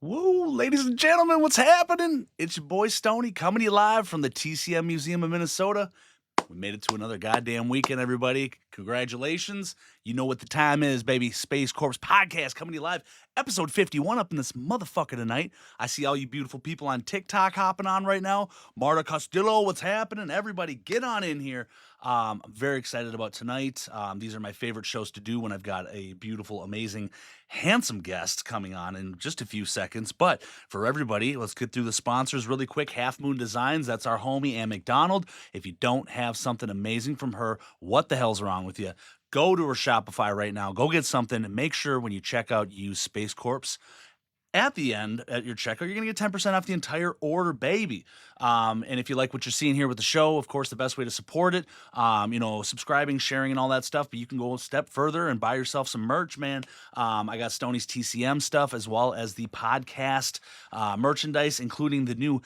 Woo, ladies and gentlemen, what's happening? It's your boy Stoney coming to you live from the TCM Museum of Minnesota. We made it to another goddamn weekend, everybody. Congratulations. You know what the time is, baby. Space Corps Podcast coming to you live. Episode 51 up in this motherfucker tonight. I see all you beautiful people on TikTok hopping on right now. Marta Castillo, what's happening? Everybody get on in here. I'm very excited about tonight. These are my favorite shows to do when I've got a beautiful, amazing, handsome guest coming on in just a few seconds. But for everybody, let's get through the sponsors really quick. Half Moon Designs, that's our homie, Ann McDonald. If you don't have something amazing from her, what the hell's wrong with you? Go to her Shopify right now. Go get something. Make sure when you check out, you use Space Corps. At the end, at your checkout, you're going to get 10% off the entire order, baby. And if you like what you're seeing here with the show, of course, the best way to support it, subscribing, sharing, and all that stuff. But you can go a step further and buy yourself some merch, man. I got Stoney's TCM stuff as well as the podcast merchandise, including the new.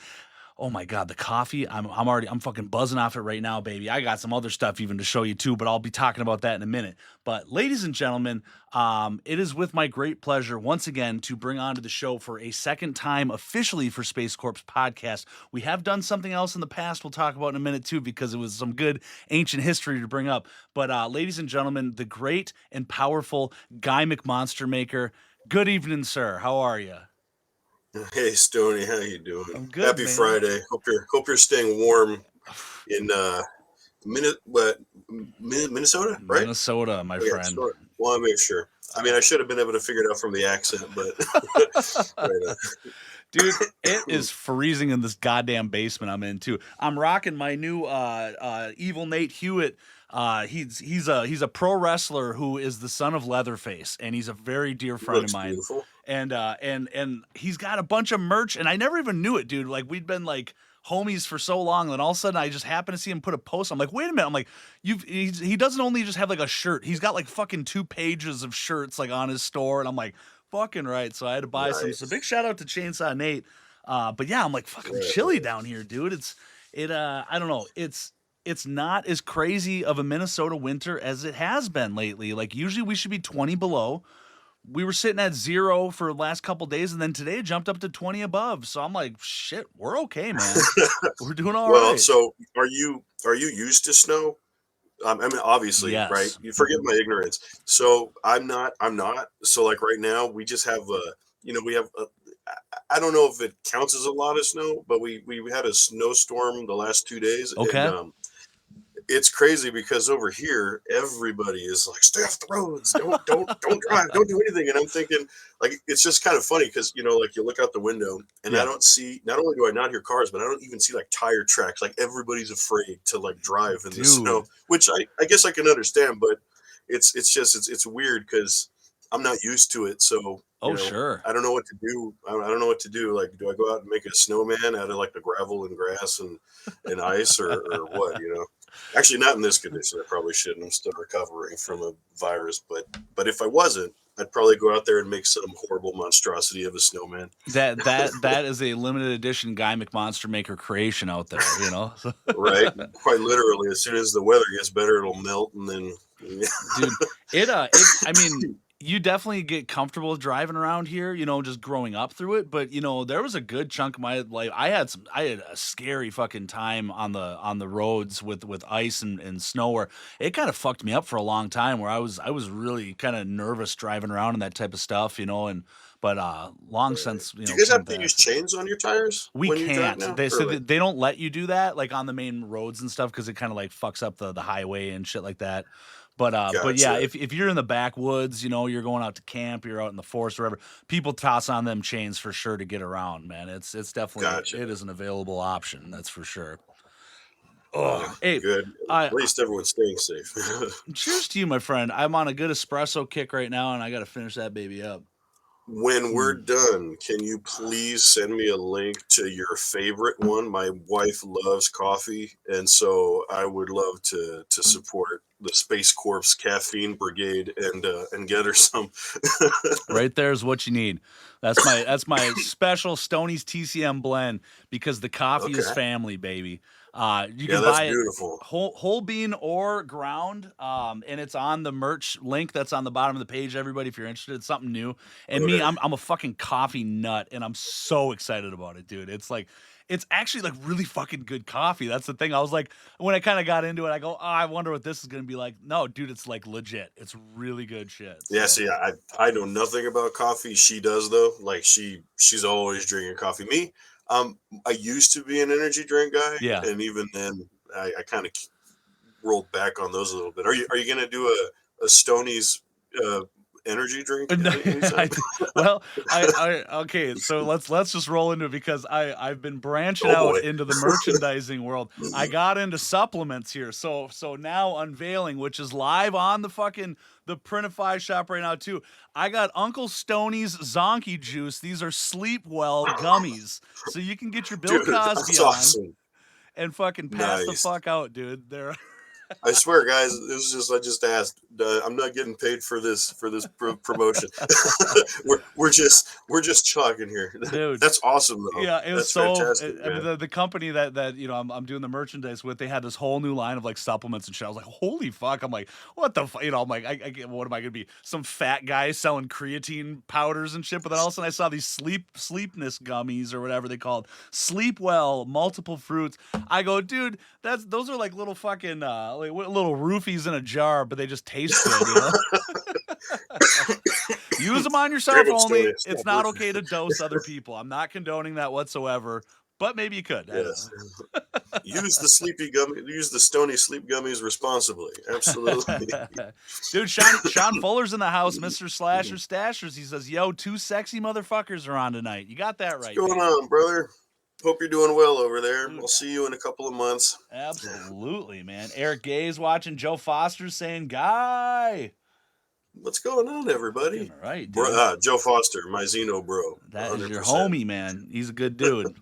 Oh my God, the coffee. I'm fucking buzzing off it right now, baby. I got some other stuff even to show you too, but I'll be talking about that in a minute. But ladies and gentlemen, it is with my great pleasure once again to bring onto the show for a second time officially for Space Corps Podcast. We have done something else in the past we'll talk about in a minute too, because it was some good ancient history to bring up. But ladies and gentlemen, the great and powerful Guy McMonstermaker. Good evening, sir. How are you? Hey Stoney, how you doing? I'm good, Happy man. Friday. Hope you're staying warm in Minnesota, right? Minnesota, my friend. Sure. Well, I make sure. I mean, I should have been able to figure it out from the accent, but right. Dude, it is freezing in this goddamn basement I'm in too. I'm rocking my new Evil Nate Hewitt. He's a pro wrestler who is the son of Leatherface, and he's a very dear friend of mine. Beautiful. And he's got a bunch of merch, and I never even knew it, dude. Like, we'd been like homies for so long, and all of a sudden I just happened to see him put a post. I'm like, wait a minute. I'm like, he doesn't only just have like a shirt. He's got like fucking 2 pages of shirts like on his store, and I'm like, fucking right. So I had to buy some. So big shout out to Chainsaw Nate. But yeah, I'm like, fucking chilly down here, dude. I don't know. It's not as crazy of a Minnesota winter as it has been lately. Like, usually we should be 20 below. We were sitting at 0 for the last couple days, and then today it jumped up to 20 above. So I'm like, shit, we're okay, man. We're doing all right. Well, so are you used to snow? I mean, obviously, Yes. right? You forget my ignorance. So I'm not. So like right now, we just have we have. I don't know if it counts as a lot of snow, but we had a snowstorm the last 2 days. Okay. And, it's crazy because over here everybody is like, stay off the roads, don't drive, don't do anything. And I'm thinking, like, it's just kind of funny because like you look out the window and I don't see. Not only do I not hear cars, but I don't even see like tire tracks. Like, everybody's afraid to like drive in the snow, which I guess I can understand, but it's weird because I'm not used to it. So sure. I don't know what to do. I don't know what to do. Like, do I go out and make a snowman out of like the gravel and grass and ice or what? Actually, not in this condition. I probably shouldn't. I'm still recovering from a virus. But if I wasn't, I'd probably go out there and make some horrible monstrosity of a snowman. That is a limited edition Guy McMonstermaker creation out there, Right? Quite literally. As soon as the weather gets better, it'll melt, and then. Dude, I mean, you definitely get comfortable driving around here, just growing up through it. But there was a good chunk of my life. I had a scary fucking time on the roads with ice and snow, where it kind of fucked me up for a long time. Where I was really kind of nervous driving around and that type of stuff, But long since, do you guys have to use chains on your tires? We can't. They they don't let you do that, like on the main roads and stuff, because it kind of like fucks up the highway and shit like that. But yeah, if you're in the backwoods, you're going out to camp, you're out in the forest, or whatever, people toss on them chains for sure to get around, man. It's definitely it is an available option, that's for sure. Hey, Good. I At least everyone's staying safe. cheers to you, my friend. I'm on a good espresso kick right now, and I got to finish that baby up. When we're Mm. done, can you please send me a link to your favorite one? My wife loves coffee, and so I would love to support the Space Corps Caffeine Brigade and get her some. Right there is what you need. That's my special Stoney's TCM blend because the coffee is Okay. family, baby. You Yeah, can that's buy it beautiful. whole bean or ground, and it's on the merch link that's on the bottom of the page. Everybody, if you're interested, it's something new. And me, Okay. I'm a fucking coffee nut, and I'm so excited about it, dude. It's actually like really fucking good coffee. That's the thing. I was like, when I kind of got into it, I go, oh, I wonder what this is gonna be like. No, dude, it's like legit. It's really good shit. Yeah, So see, I know nothing about coffee. She does though. Like she's always drinking coffee. Me, I used to be an energy drink guy, yeah. and even then, I kind of rolled back on those a little bit. Are you gonna do a Stoney's uh, energy drink anytime? I, well, I okay. So let's just roll into it because I've been branching Oh out boy. into the merchandising world. I got into supplements here, so now unveiling, which is live on the Printify shop right now too. I got Uncle Stoney's Zonky Juice. These are Sleep Well gummies, so you can get your Bill Dude, Cosby that's on awesome. and fucking pass the Nice. fuck out, dude. They're I swear, guys, it was just I just asked. I'm not getting paid for this promotion. we're just talking here. dude. That's awesome though. Yeah, it was That's so. fantastic, I mean, man. the company that I'm doing the merchandise with, they had this whole new line of like supplements and shit. I was like, holy fuck! I'm like, what the fuck? I'm like, what am I gonna be? Some fat guy selling creatine powders and shit? But then all of a sudden, I saw these sleepness gummies or whatever they called, sleep well, multiple fruits. I go, dude, those are like little fucking little roofies in a jar, but they just taste good. Use them on yourself Damn it, only. Stoney, It's stop not working. okay to dose other people. I'm not condoning that whatsoever, but maybe you could. I don't Yes. Use the Stony sleep gummies responsibly. Absolutely. know. Dude, Sean Fuller's in the house, Mr. Slasher Stashers. He says, yo, two sexy motherfuckers are on tonight. You got that What's right, going baby. on, brother? Hope you're doing well over there. Dude, I'll see you in a couple of months. absolutely, man. Eric Gay's watching. Joe Foster's saying, Guy. What's going on, everybody? Fucking right, dude. Joe Foster, my Xeno bro, That is your 100%. homie, man. He's a good dude.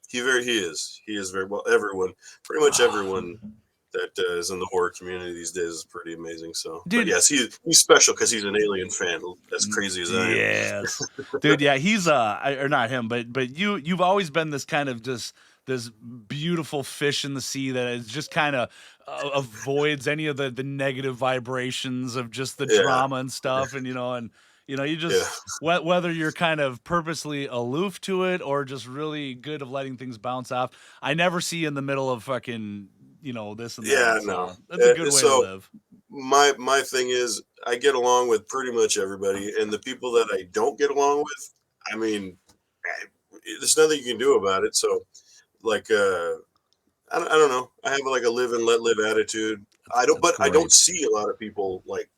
He is very well. Everyone, pretty much everyone that is in the horror community these days is pretty amazing. So, but Dude, yes, he's special because he's an Alien fan, as crazy as I am. yes, dude. Yeah, he's or not him, but you've always been this kind of just this beautiful fish in the sea that is just kind of avoids any of the negative vibrations of just the Yeah, drama and stuff, and you yeah, just whether you're kind of purposely aloof to it or just really good of letting things bounce off. I never see you in the middle of fucking this and yeah. that. No, So that's a good way to so live. my thing is I get along with pretty much everybody, and the people that I don't get along with, I mean, there's nothing you can do about it. So, like, I don't know. I have like a live and let live attitude. That's But I don't great. see a lot of people like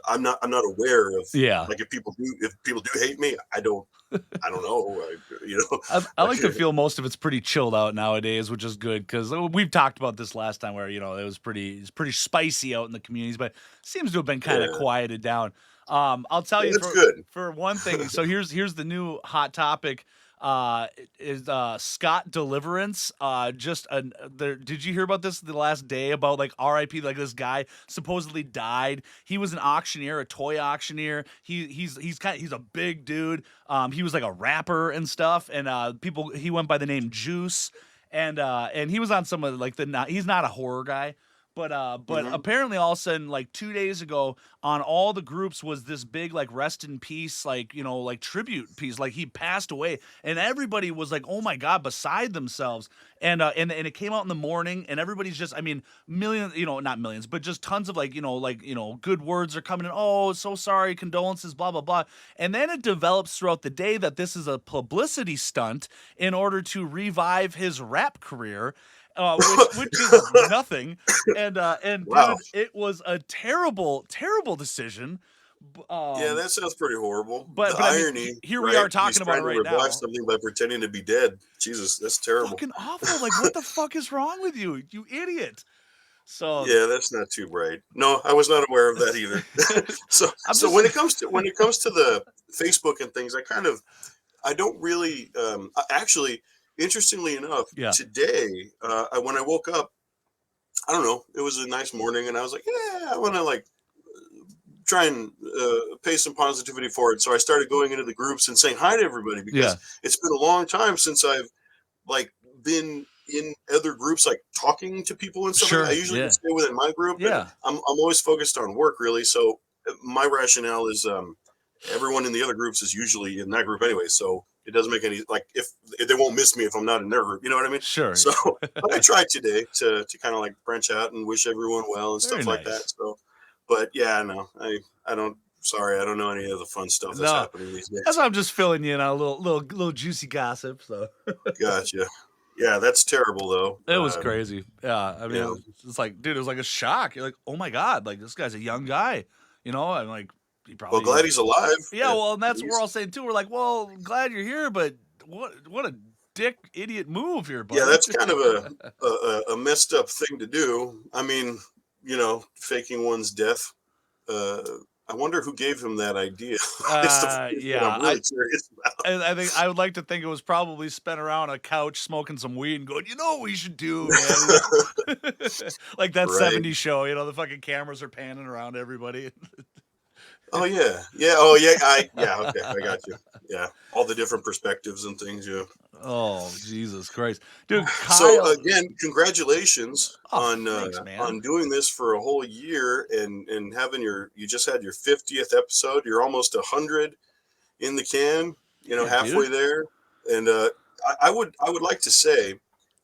I'm not aware of Yeah. like if people do hate me, I don't know. I Like like to feel most of it's pretty chilled out nowadays, which is good because we've talked about this last time where it's pretty spicy out in the communities, but seems to have been kind of yeah, quieted down. I'll tell yeah, you that's for good. for one thing. So here's the new hot topic. Is Scott Deliverance? Did you hear about this the last day about like R.I.P. Like this guy supposedly died. He was an auctioneer, a toy auctioneer. He's a big dude. He was like a rapper and stuff, and he went by the name Juice, and he was on some of like he's not a horror guy. But Hmm. apparently all of a sudden like 2 days ago on all the groups was this big like rest in peace like like tribute piece like he passed away and everybody was like oh my god beside themselves and it came out in the morning and everybody's just I mean millions not millions but just tons of good words are coming in oh so sorry condolences blah blah blah and then it develops throughout the day that this is a publicity stunt in order to revive his rap career which is nothing. And Wow. dude, it was a terrible, terrible decision. Yeah, that sounds pretty horrible. The But I mean, irony, here we right? are He's talking about trying it to right revive now. something by pretending to be dead. Jesus, that's terrible. Fucking awful. Like, what the fuck is wrong with you, you idiot? So Yeah, that's not too bright. No, I was not aware of that either. so I'm so just when it comes to the Facebook and things, I don't really actually, interestingly enough, yeah, today when I woke up, I don't know, it was a nice morning, and I was like, yeah, I want to like try and pay some positivity forward. So I started going into the groups and saying hi to everybody yeah, because it's been a long time since I've like been in other groups, like talking to people and stuff like that. I sure, usually yeah, just stay within my group, and yeah. I'm always focused on work, really. So my rationale is everyone in the other groups is usually in that group anyway. So it doesn't make any, like, if they won't miss me if I'm not in their group, you know what I mean? Sure. So but I tried today to kind of like branch out and wish everyone well and Very stuff like that. nice. So, but yeah, no, I don't. Sorry, I don't know any of the fun stuff that's No, happening these that's days. why I'm just filling you in on a little juicy gossip. So Gotcha. Yeah, that's terrible though. it was crazy. Yeah, I You mean, know, it's like, dude, it was like a shock. You're like, oh my god, like this guy's a young guy, and like he well, probably, glad he's alive yeah. at Well, and that's what we're all least. saying too. We're like, well, glad you're here, but what a dick idiot move here, Yeah, buddy. that's kind of a messed up thing to do. I mean, faking one's death. Uh, I wonder who gave him that idea. It's it's what Yeah, I'm really curious about. I think I would like to think it was probably spent around a couch smoking some weed and going, you know what we should do, man. Like that Right. 70s show, the fucking cameras are panning around everybody. Oh yeah. Yeah. Oh yeah. Yeah. Okay. I got you. Yeah. All the different perspectives and things. Yeah. Oh, Jesus Christ. Dude, So Kyle. again, congratulations Oh, thanks, man. on doing this for a whole year and having you just had your 50th episode. You're almost 100 in the can. Yeah, Halfway dude. there. And I would like to say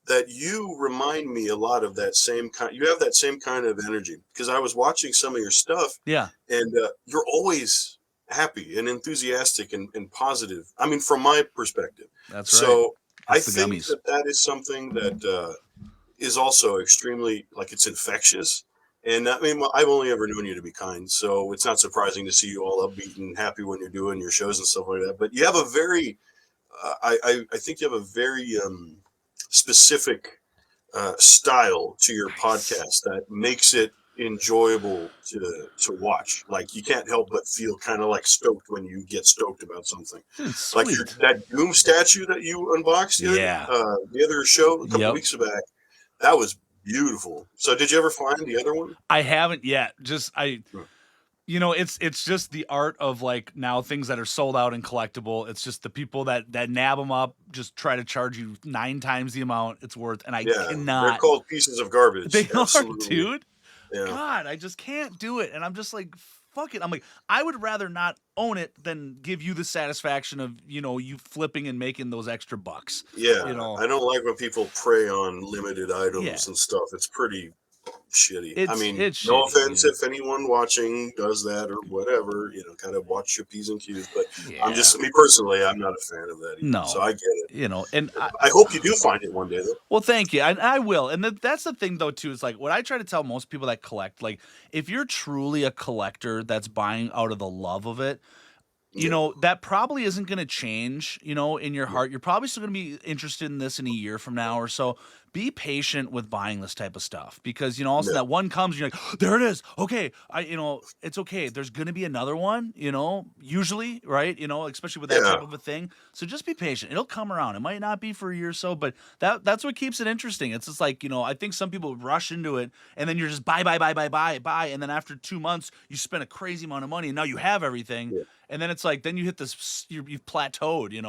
that you remind me a lot of that same kind. You have that same kind of energy because I was watching some of your stuff, Yeah, and you're always happy and enthusiastic and positive. I mean, from my perspective. that's right. So I It's the think gummies. that is something that is also extremely, like, it's infectious. And I mean, well, I've only ever known you to be kind, so it's not surprising to see you all upbeat and happy when you're doing your shows and stuff like that. But you have a very, I think you have a very specific style to your Nice. podcast that makes it enjoyable to watch. Like, you can't help but feel kind of like stoked when you get stoked about something. Dude, Like sweet. that Doom statue that you unboxed Yeah. the other show a couple Yep. weeks back. That was beautiful. So did you ever find the other one? I haven't yet. Just Hmm. it's just the art of, like, now things that are sold out and collectible. It's just the people that nab them up just try to charge you 9 times the amount it's worth, and I Yeah, they're cannot. called pieces of garbage. They are, Absolutely. dude. Yeah. God, I just can't do it, and I'm just like, fuck it. I'm like, I would rather not own it than give you the satisfaction of you flipping and making those extra bucks. Yeah. You know, I don't like when people prey on limited yeah. items and stuff. It's pretty shitty. I mean, It's no shitty, offense dude. if anyone watching does that or whatever, kind of watch your P's and Q's, but Yeah. me personally, I'm not a fan of that either. So No. I get it. And I hope you do find it one day though. well, thank you. I will. And that's the thing, though, too, is like what I try to tell most people that collect, like, if you're truly a collector that's buying out of the love of it, Yeah. that probably isn't going to change, in your Yeah. heart. You're probably still going to be interested in this in a year from now or so. Be patient with buying this type of stuff because, all of a sudden Yeah. that one comes, you're like, "Oh, there it is. Okay. It's okay. There's going to be another one, usually, right? Especially with that Yeah. type of a thing. So just be patient. It'll come around. It might not be for a year or so, but that's what keeps it interesting. It's just like, I think some people rush into it and then you're just buy, buy, buy, buy, buy, buy. And then after 2 months, you spend a crazy amount of money and now you have everything. Yeah. And then it's like, then you hit this, you've plateaued, and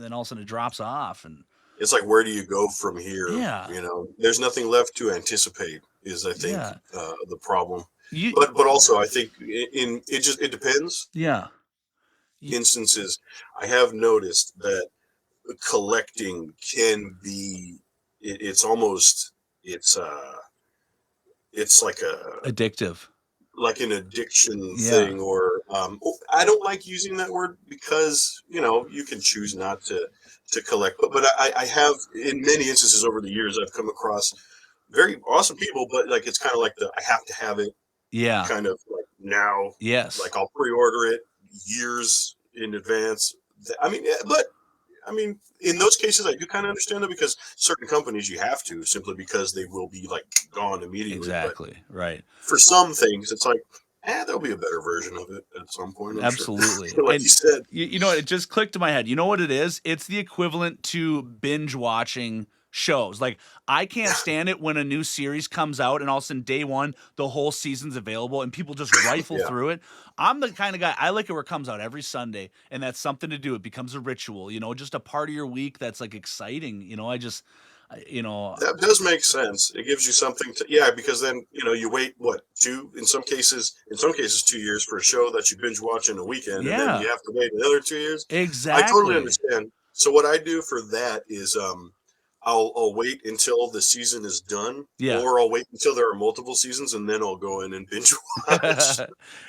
then all of a sudden it drops off. And It's like, where do you go from here? yeah, There's nothing left to anticipate is, I think, yeah, the problem. you, But also, I think it depends. yeah, you, Instances, I have noticed that collecting can be, it's almost, it's addictive. like an addiction Yeah, thing, or I don't like using that word because you can choose not to collect, but I have, in many instances over the years, I've come across very awesome people, but like, it's kind of like the I have to have it yeah, kind of like now. Yes. Like I'll pre-order it years in advance. I mean, but I mean, in those cases, I do kind of understand it because certain companies you have to simply because they will be like gone immediately. But Exactly. Right. for some things, it's like, there'll be a better version of it at some point, I'm sure. Absolutely. Like you And said. you know, it just clicked in my head. You know what it is? It's the equivalent to binge watching shows. Like, I can't stand it when a new series comes out and all of a sudden day one, the whole season's available and people just rifle Yeah. through it. I'm the kind of guy, I like it where it comes out every Sunday and that's something to do. It becomes a ritual, you know, just a part of your week that's like exciting. You know, you know, That does make sense. It gives you something to, yeah, because then, you wait, what, in some cases, 2 years for a show that you binge watch in a weekend, and then yeah, you have to wait another 2 years. I totally exactly. understand. So what I do for that is, I'll wait until the season is done, Yeah. or I'll wait until there are multiple seasons, and then I'll go in and binge watch.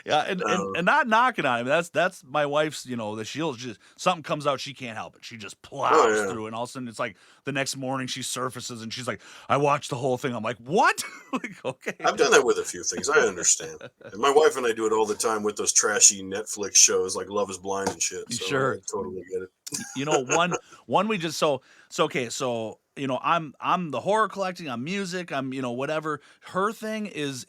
Yeah, and not knocking on him. That's my wife's. You know, that she'll just something comes out, she can't help it. She just Oh plows yeah, through, and all of a sudden it's like the next morning she surfaces and she's like, "I watched the whole thing." I'm like, "What?" Like, okay, I've done that with a few things. I understand. And my wife and I do it all the time with those trashy Netflix shows like Love Is Blind and shit. So I sure. totally get it. You know, one we just so okay, so you know, I'm the horror collecting, I'm music, I'm you know whatever. Her thing is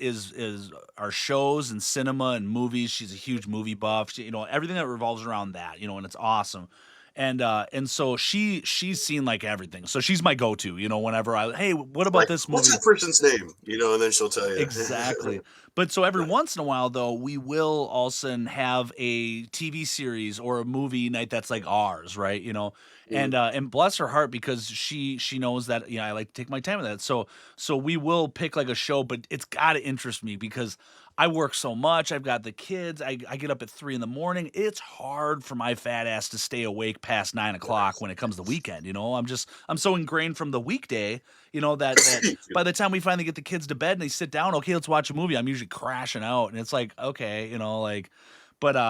our shows and cinema and movies. She's a huge movie buff. You know, everything that revolves around that. You know, and it's awesome. And so she's seen like everything. So she's my go-to. You know, whenever hey, what about Like, this what's movie? that person's name? And then she'll tell you. Exactly. But so every once in a while, though, we will also have a TV series or a movie night that's like ours, right? You know, Mm. and bless her heart because she knows that I like to take my time with that. So we will pick like a show, but it's got to interest me because I work so much. I've got the kids. I get up at 3 in the morning. It's hard for my fat ass to stay awake past 9 o'clock when it comes to weekend. You know, I'm so ingrained from the weekday. You know that by the time we finally get the kids to bed and they sit down, okay, let's watch a movie. I'm usually crashing out, and it's like, okay, you know, like, but No,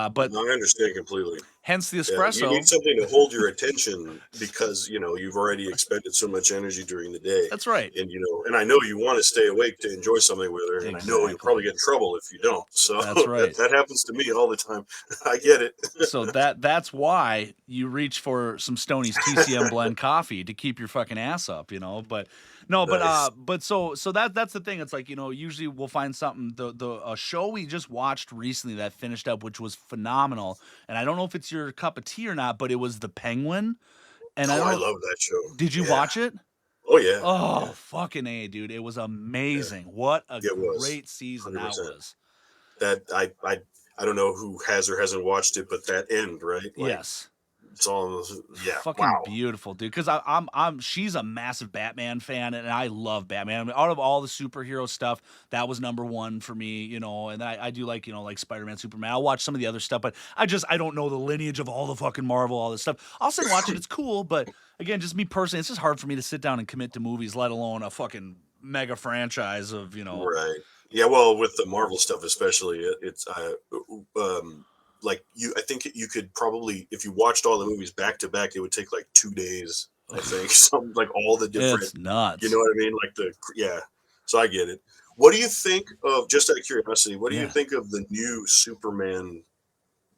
I understand completely. hence the Yeah, you need espresso. something to hold your attention because you've already expended so much energy during the day, That's right. and I know you want to stay awake to enjoy something with her, and I know you'll probably Exactly. get in trouble if you don't. So That's that right. that happens to me all the time. I get it. So that's why you reach for some Stoney's TCM blend coffee to keep your fucking ass up, you know. But no, Nice. but so that's the thing. It's like, you know, usually we'll find something. The a show we just watched recently that finished up, which was phenomenal. And I don't know if it's your cup of tea or not, but it was The Penguin. And I Oh, don't I know, love that show. did you Yeah. watch it? Oh yeah. Oh, Yeah. fucking A, dude. It was Yeah. amazing. What a It was great season that 100%. was. That I don't know who has or hasn't watched it, but that end, right? Like Yes. it's all, yeah. Fucking Wow. beautiful, dude. Because she's a massive Batman fan, and I love Batman. I mean, out of all the superhero stuff, that was number one for me, you know. And I do like, you know, like Spider-Man, Superman. I'll watch some of the other stuff, but I don't know the lineage of all the fucking Marvel, all this stuff. I'll sit and watch it. It's cool, but again, just me personally, it's just hard for me to sit down and commit to movies, let alone a fucking mega franchise of, you know. Right. Yeah. Well, with the Marvel stuff, especially, it's like I think you could probably, if you watched all the movies back to back, it would take like 2 days. I think some like all the different, It's you know nuts. what I mean? Like yeah. So I get it. What do you think of, just out of curiosity, what do you Yeah. think of the new Superman,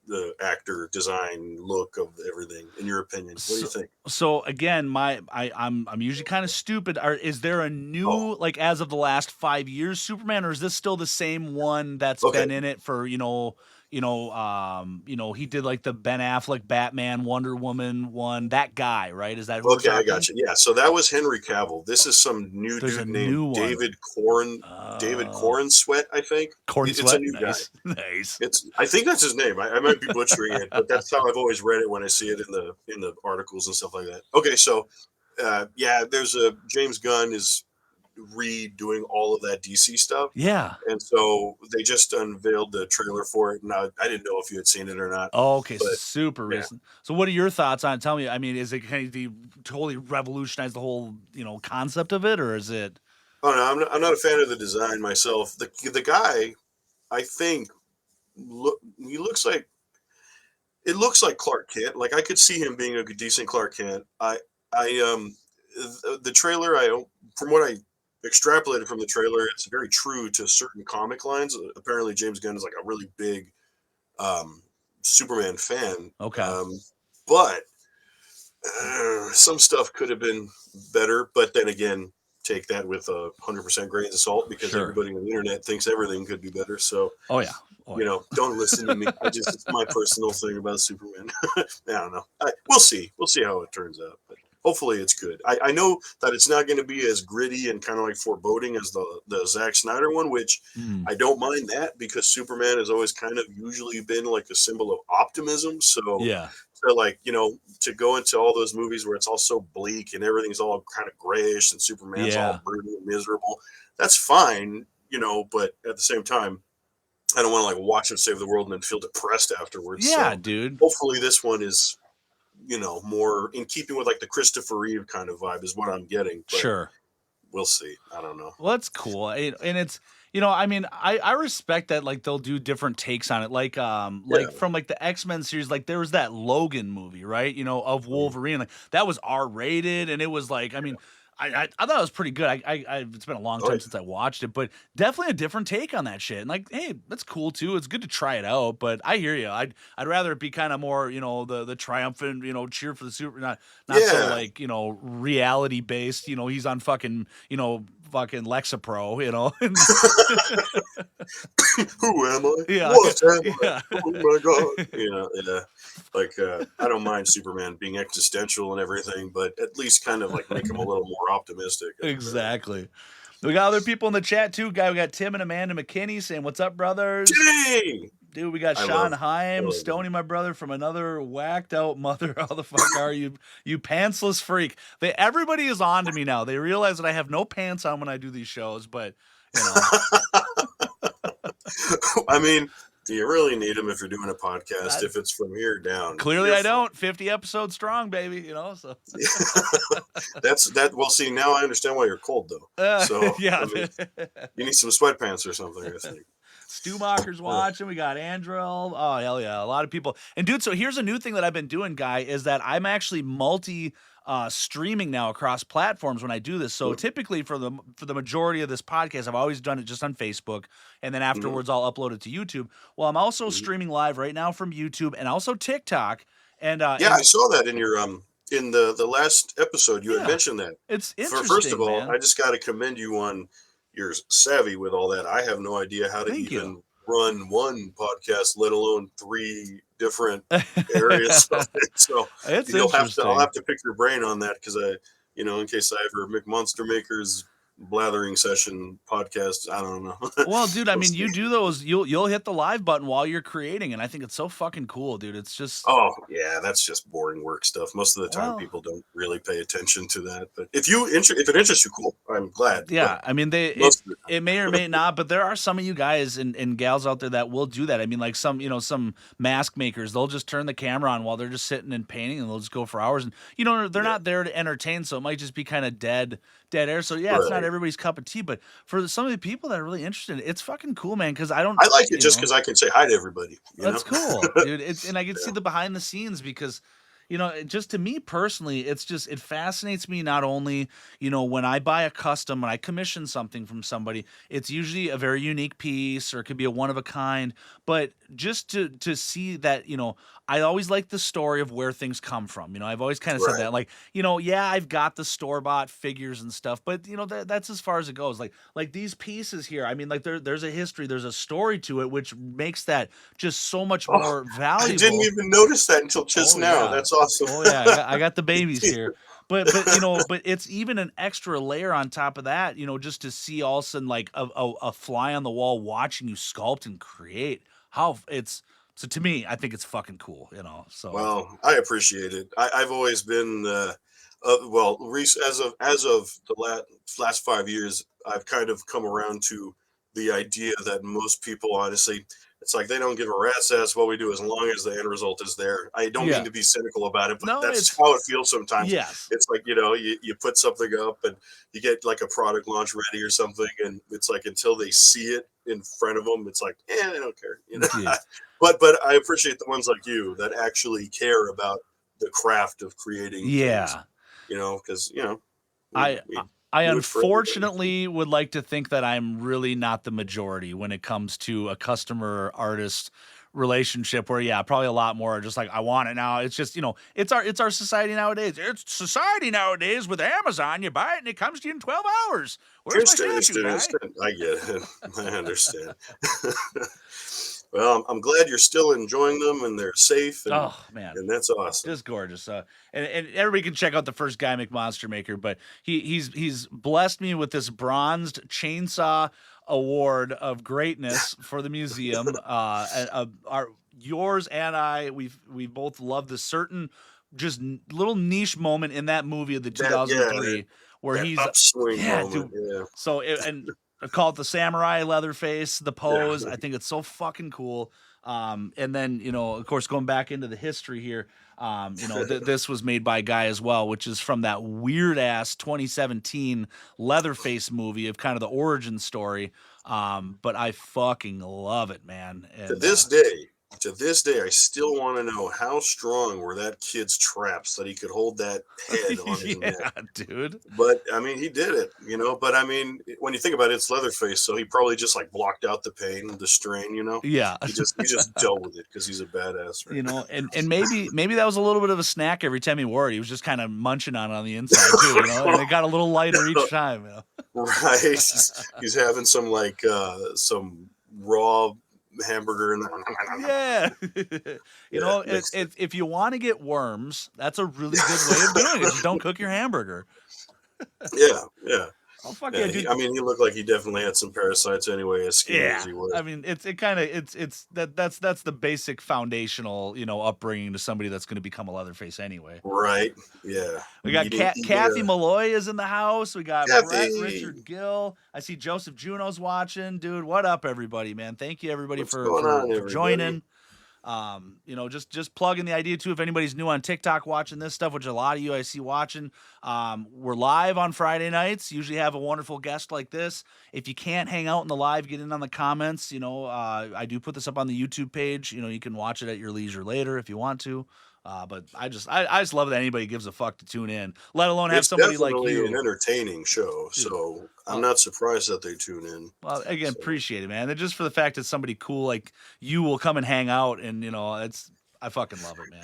the actor design look of everything? In your opinion, what do you So, think? so again, I'm usually kind of stupid. Is there a Oh, new, like, as of the last 5 years Superman, or is this still the same one that's okay. been in it for he did like the Ben Affleck Batman Wonder Woman one, that guy, right? Is that who we're Okay, I talking? got you. Yeah, so that was Henry Cavill. This is some new There's a dude named new one. David Uh, Corn Sweat, I think. Corn It's a Sweat, new guy. nice, nice. I think that's his name. I might be butchering it, but that's how I've always read it when I see it in the articles and stuff like that. Okay, so yeah, there's a James Gunn is redoing all of that DC stuff, Yeah. and so they just unveiled the trailer for it. Now I didn't know if you had seen it or not, Oh, okay, but so super yeah. recent. So what are your thoughts on it? Tell me, I mean, is it kind of totally revolutionize the whole, you know, concept of it, or is it Oh no, I'm not a fan of the design myself. The guy, I think, he looks like, it looks like Clark Kent. Like I could see him being a decent Clark Kent. I the trailer, from what I extrapolated from the trailer, it's very true to certain comic lines. Apparently, James Gunn is like a really big um, Superman fan, Okay. but some stuff could have been better. But then again, take that with 100% grains of salt because Sure. everybody on the internet thinks everything could be better. So Oh yeah. Oh you yeah. know, don't listen to me. It's my personal thing about Superman. I don't know. We'll see. We'll see how it turns out. But hopefully it's good. I know that it's not going to be as gritty and kind of like foreboding as the Zack Snyder one, which Mm. I don't mind that because Superman has always kind of usually been like a symbol of optimism. So, Yeah. like, you know, to go into all those movies where it's all so bleak and everything's all kind of grayish and Superman's Yeah. all broody and miserable, that's fine, you know, but at the same time, I don't want to like watch him save the world and then feel depressed afterwards. Yeah, So dude. hopefully this one is, you know, more in keeping with like the Christopher Reeve kind of vibe is what I'm getting. But Sure. we'll see. I don't know. Well, that's cool. And it's, you know, I mean, I respect that like they'll do different takes on it. Yeah. Like from like the X-Men series, like there was that Logan movie, right? You know, of Wolverine. Like that was R-rated and it was like, I mean, I thought it was pretty good. It's been a long Oh time yeah. since I watched it, but definitely a different take on that shit. And like, hey, that's cool too. It's good to try it out, but I hear you. I'd rather it be kind of more, you know, the triumphant, you know, cheer for the super, not so Yeah. like, you know, reality based, you know, he's on fucking, you know, fucking Lexapro, you know. Who am I? Yeah, What am I? yeah. Oh my god. You know, yeah. Like I don't mind Superman being existential and everything, but at least kind of like make him a little more optimistic at the very least. Exactly. We got other people in the chat too. We got Tim and Amanda McKinney saying, "What's up, brothers?" Dang! Dude, we got I Sean love Heim, them. Stony, my brother, from another whacked out mother. How the fuck are you, you pantsless freak? Everybody is on to me now. They realize that I have no pants on when I do these shows, but you know, I mean, do you really need them if you're doing a podcast? I, If it's from here down, clearly you're I fine. don't. 50 episodes strong, baby. You know, so That's that. Well, see, now I understand why you're cold, though. So, yeah. I mean, you need some sweatpants or something, I think. Stumacher's watching. We got Andrel. Oh, hell yeah. A lot of people. And dude, so here's a new thing that I've been doing, Guy, is that I'm actually multi streaming now across platforms when I do this. So typically for the majority of this podcast, I've always done it just on Facebook, and then Mm-hmm. afterwards I'll upload it to YouTube. Well, I'm also Mm-hmm. streaming live right now from YouTube and also TikTok. Yeah, I And saw that in your in the last episode. You had yeah, mentioned that. it's For first of interesting, all, man. I just got to commend you on your savvy with all that. I have no idea how to Thank you. even run one podcast, let alone three different areas of it. So It's I'll interesting. have to pick your brain on that because you know, in case I ever McMonstermaker's blathering session podcast, I don't know. Well, dude, I We'll mean, see. you do those. You'll hit the live button while you're creating, and I think it's so fucking cool, dude. It's just Oh yeah, that's just boring work stuff. Most of the time, well, people don't really pay attention to that. But if it interests you, cool. I'm glad. But yeah. I mean, most of the it may or may not, but there are some of you guys and gals out there that will do that. I mean, like some some mask makers, they'll just turn the camera on while they're just sitting and painting, and they'll just go for hours. And you know, they're yeah, not there to entertain, so it might just be kind of dead air. So yeah, it's not right. everybody's cup of tea, but for some of the people that are really interested, it's fucking cool, man. Because I don't, I like it you just know. because I can say hi to everybody. You know. That's cool, dude. And I get to see Yeah. the behind the scenes because, just to me personally, it fascinates me not only, when I buy a custom, when I commission something from somebody, it's usually a very unique piece or it could be a one of a kind, but just to see that, I always like the story of where things come from. I've always kind of said Right. that, like, yeah, I've got the store bought figures and stuff, but that's as far as it goes. Like these pieces here, I mean, like there's a history, there's a story to it, which makes that just so much Oh, more I didn't valuable. even notice that until just Oh now. yeah. That's awesome. Oh yeah, I got the babies here. But it's even an extra layer on top of that, just to see all of a sudden like a fly on the wall watching you sculpt and create. So to me, I think it's fucking cool, So Well, I appreciate it. I've always been well, as of the last 5 years, I've kind of come around to the idea that most people, honestly, it's like they don't give a rat's ass what we do as long as the end result is there. I don't mean yeah. to be cynical about it, but No, that's it's how it feels sometimes. yes. It's like, you know, you put something up and you get like a product launch ready or something, and it's like until they see it in front of them, it's like, they don't care, you know. Dude. But I appreciate the ones like you that actually care about the craft of creating things, Yeah. you know, because you know we, I we I Do it for everybody. unfortunately would like to think that I'm really not the majority when it comes to a customer artist relationship where yeah, probably a lot more are just like I want it now. It's just, it's our society nowadays. It's society nowadays with Amazon. You buy it and it comes to you in 12 hours. Where's my Instant, statue, instant, guy? instant. I get it. I understand. Well, I'm glad you're still enjoying them and they're safe Oh man. and that's awesome. Just gorgeous. And everybody can check out the first Guy McMonstermaker, but he's blessed me with this bronzed chainsaw award of greatness for the museum. Our yours and I, we both love the certain just little niche moment in that movie of the That yeah, 2003 where that he's upswing yeah, moment. dude. Yeah, And I call it the samurai Leatherface, the yeah. pose. I think it's so fucking cool. And then, of course, going back into the history here, this was made by a guy as well, which is from that weird ass 2017 Leatherface movie of kind of the origin story. But I fucking love it, man. to And this day, to this day, I still want to know how strong were that kid's traps that he could hold that head on his neck. yeah, dude. But I mean, he did it. But I mean, when you think about it, it's Leatherface, so he probably just like blocked out the pain, the strain. Yeah. He just dealt with it because he's a badass, right? And maybe that was a little bit of a snack every time he wore it. He was just kind of munching on it on the inside too, and it got a little lighter each time. Right. He's having some raw hamburger and Yeah. yeah, mixed it. if you want to get worms, that's a really good way of doing it. Just don't cook your hamburger. Yeah, yeah. Oh fuck yeah, Yeah, dude. I mean, he looked like he definitely had some parasites anyway, as skinny as Yeah. he was. I mean, it kind of that's the basic foundational, upbringing to somebody that's going to become a Leatherface anyway. Right. Yeah. We got Eating Kathy Malloy is in the house. We got Brett Kathy. Richard Gill. I see Joseph Juno's watching. Dude, what up, everybody, man? Thank you, everybody, What's for going for, on, for everybody? joining. Just plugging the idea too. If anybody's new on TikTok watching this stuff, which a lot of you I see watching, we're live on Friday nights. Usually have a wonderful guest like this. If you can't hang out in the live, get in on the comments. I do put this up on the YouTube page. You can watch it at your leisure later if you want to. But I just love that anybody gives a fuck to tune in, let alone have It's somebody like definitely an you. entertaining show, Dude, so I'm uh, not surprised that they tune in. well, again, So, appreciate it, man. And just for the fact that somebody cool like you will come and hang out, and I fucking love it, man.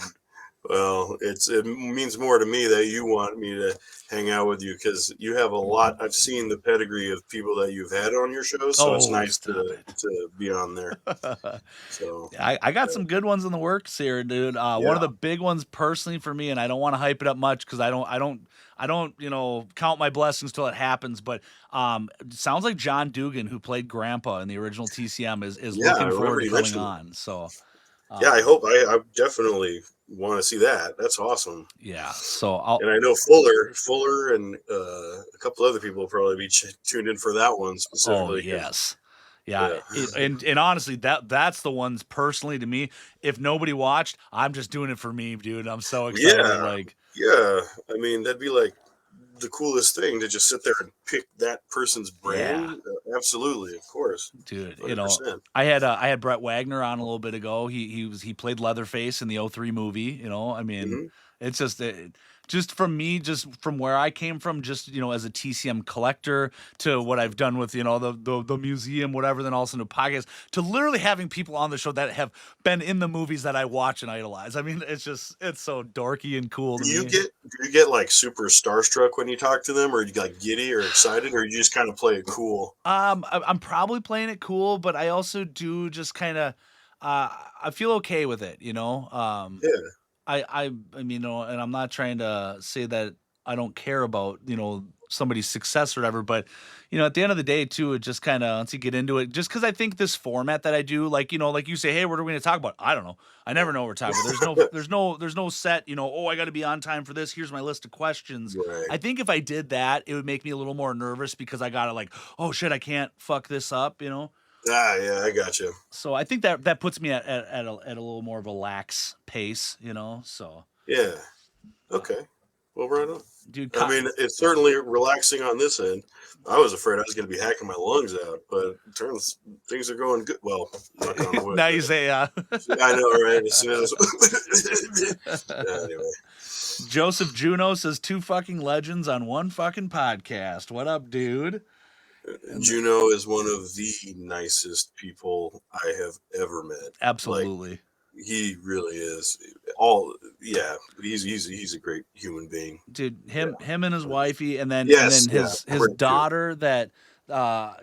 well, it means more to me that you want me to hang out with you because you have a lot. I've seen the pedigree of people that you've had on your show, so it's Oh, nice stop to be on there. it. So, I got yeah, some good ones in the works here, dude. One of yeah. the big ones personally for me, and I don't want to hype it up much because I don't count my blessings till it happens. But it sounds like John Dugan, who played Grandpa in the original TCM, is Yeah, I looking remember forward to you coming mentioned that. on. So, Yeah, I um, hope I definitely want to see that. That's awesome. yeah. So I'll. And I know Fuller, and a couple other people will probably be tuned in for that one Oh specifically because yes. Yeah, yeah, and honestly, that's the ones personally to me. If nobody watched, I'm just doing it for me, dude. I'm so excited. yeah, Like, yeah. I mean, that'd be like the coolest thing to just sit there and pick that person's yeah, brain. Absolutely, of course, dude. 100%. I had Brett Wagner on a little bit ago. He played Leatherface in the '03 movie. I mean, Hmm. it's just from me, just from where I came from, just as a TCM collector to what I've done with the museum, whatever. Then also into podcast to literally having people on the show that have been in the movies that I watch and idolize. I mean, it's so dorky and cool to me. Do you get like super starstruck when you talk to them, or you like giddy or excited, or you just kind of play it cool? I'm probably playing it cool, but I also do just kind of, I feel okay with it, Yeah, I mean, and I'm not trying to say that I don't care about, somebody's success or whatever, but at the end of the day too, it just kind of once you get into it, just because I think this format that I do, like like you say, hey, what are we going to talk about? I don't know. I never know what we're talking about. There's no set, oh, I got to be on time for this. Here's my list of questions. right. I think if I did that, it would make me a little more nervous because I gotta like, oh shit, I can't fuck this up. Ah, yeah, I got you. So I think that puts me at a little more of a lax pace. So Yeah. uh, Okay. Well, right on. Dude, I mean, it's certainly relaxing on this end. I was afraid I was going to be hacking my lungs out, but it turns things are going good. Well, knock on wood. now you say, I know, right? As soon as anyway, Joseph Juno says 2 fucking legends on 1 fucking podcast. What up, dude? Juno is one of the nicest people I have ever met. Absolutely. Like, he really is. He's a great human being. Dude, him and his wifey, and then his daughter that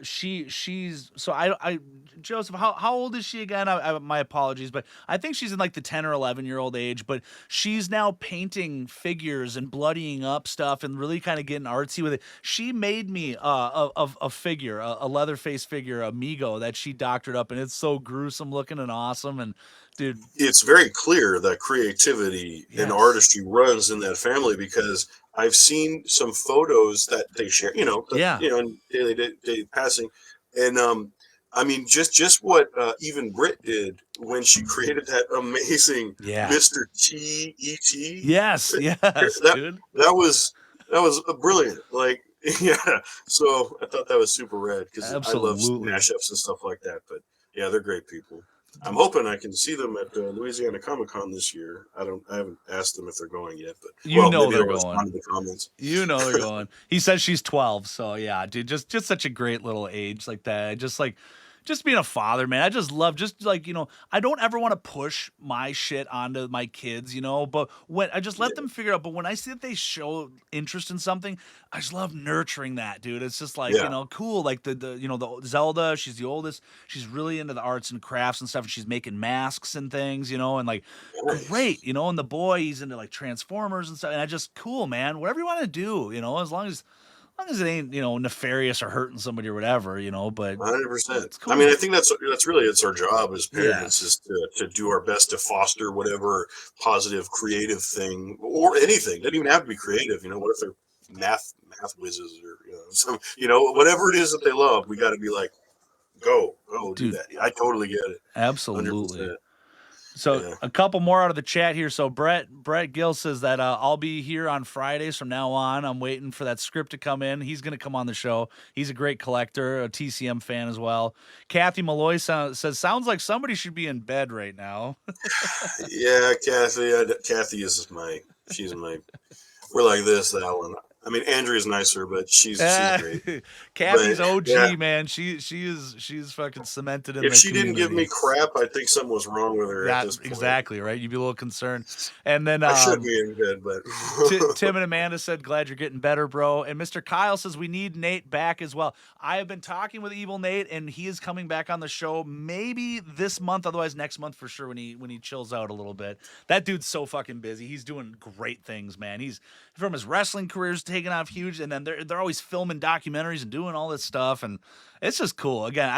she's so I Joseph, how old is she again? My apologies, but I think she's in like the 10 or 11-year-old age, but she's now painting figures and bloodying up stuff and really kind of getting artsy with it. She made me a figure, a Leatherface figure, Amigo, that she doctored up, and it's so gruesome looking and awesome. And dude, it's very clear that creativity and artistry runs in that family, because I've seen some photos that they share, in daily passing, and I mean, just what even Britt did when she created that amazing Mr. T.E.T. Yes, dude. That was brilliant. Like, yeah. So I thought that was super rad, because I love mashups and stuff like that. But yeah, they're great people. I'm hoping I can see them at Louisiana Comic-Con this year. I haven't asked them if they're going yet, but they're going. In the comments. They're going. He says she's 12, so yeah, dude, just such a great little age like that. Just being a father, man. I just love, I don't ever want to push my shit onto my kids, but when I just let them figure out. But when I see that they show interest in something, I just love nurturing that, dude. It's just like, cool. Like the Zelda, she's the oldest. She's really into the arts and crafts and stuff. And she's making masks and things, and like, great, and the boy, he's into like Transformers and stuff. And I just, cool, man. Whatever you want to do, as long as it ain't, nefarious or hurting somebody or whatever, but 100%. Cool. I mean, I think that's really, it's our job as parents is to do our best to foster whatever positive, creative thing, or anything. It doesn't even have to be creative. What if they're math whizzes, or whatever it is that they love, we got to be like, go do that. I totally get it. Absolutely. 100%. So a couple more out of the chat here. So Brett Gill says that I'll be here on Fridays from now on. I'm waiting for that script to come in. He's going to come on the show. He's a great collector, a TCM fan as well. Kathy Malloy says, sounds like somebody should be in bed right now. Yeah, Kathy is she's my, we're like this, Alan. I mean, Andrea's nicer, but she's great. Kathy's OG, man. She's fucking cemented in. If she didn't give me crap, I think something was wrong with her at this point. Exactly, right? You'd be a little concerned. And then I should be in bed, but Tim and Amanda said, "Glad you're getting better, bro." And Mr. Kyle says we need Nate back as well. I have been talking with Evil Nate, and he is coming back on the show maybe this month, otherwise next month for sure when he chills out a little bit. That dude's so fucking busy. He's doing great things, man. He's from his wrestling career's taking off huge, and then they're always filming documentaries and doing all this stuff, and it's just cool. Again,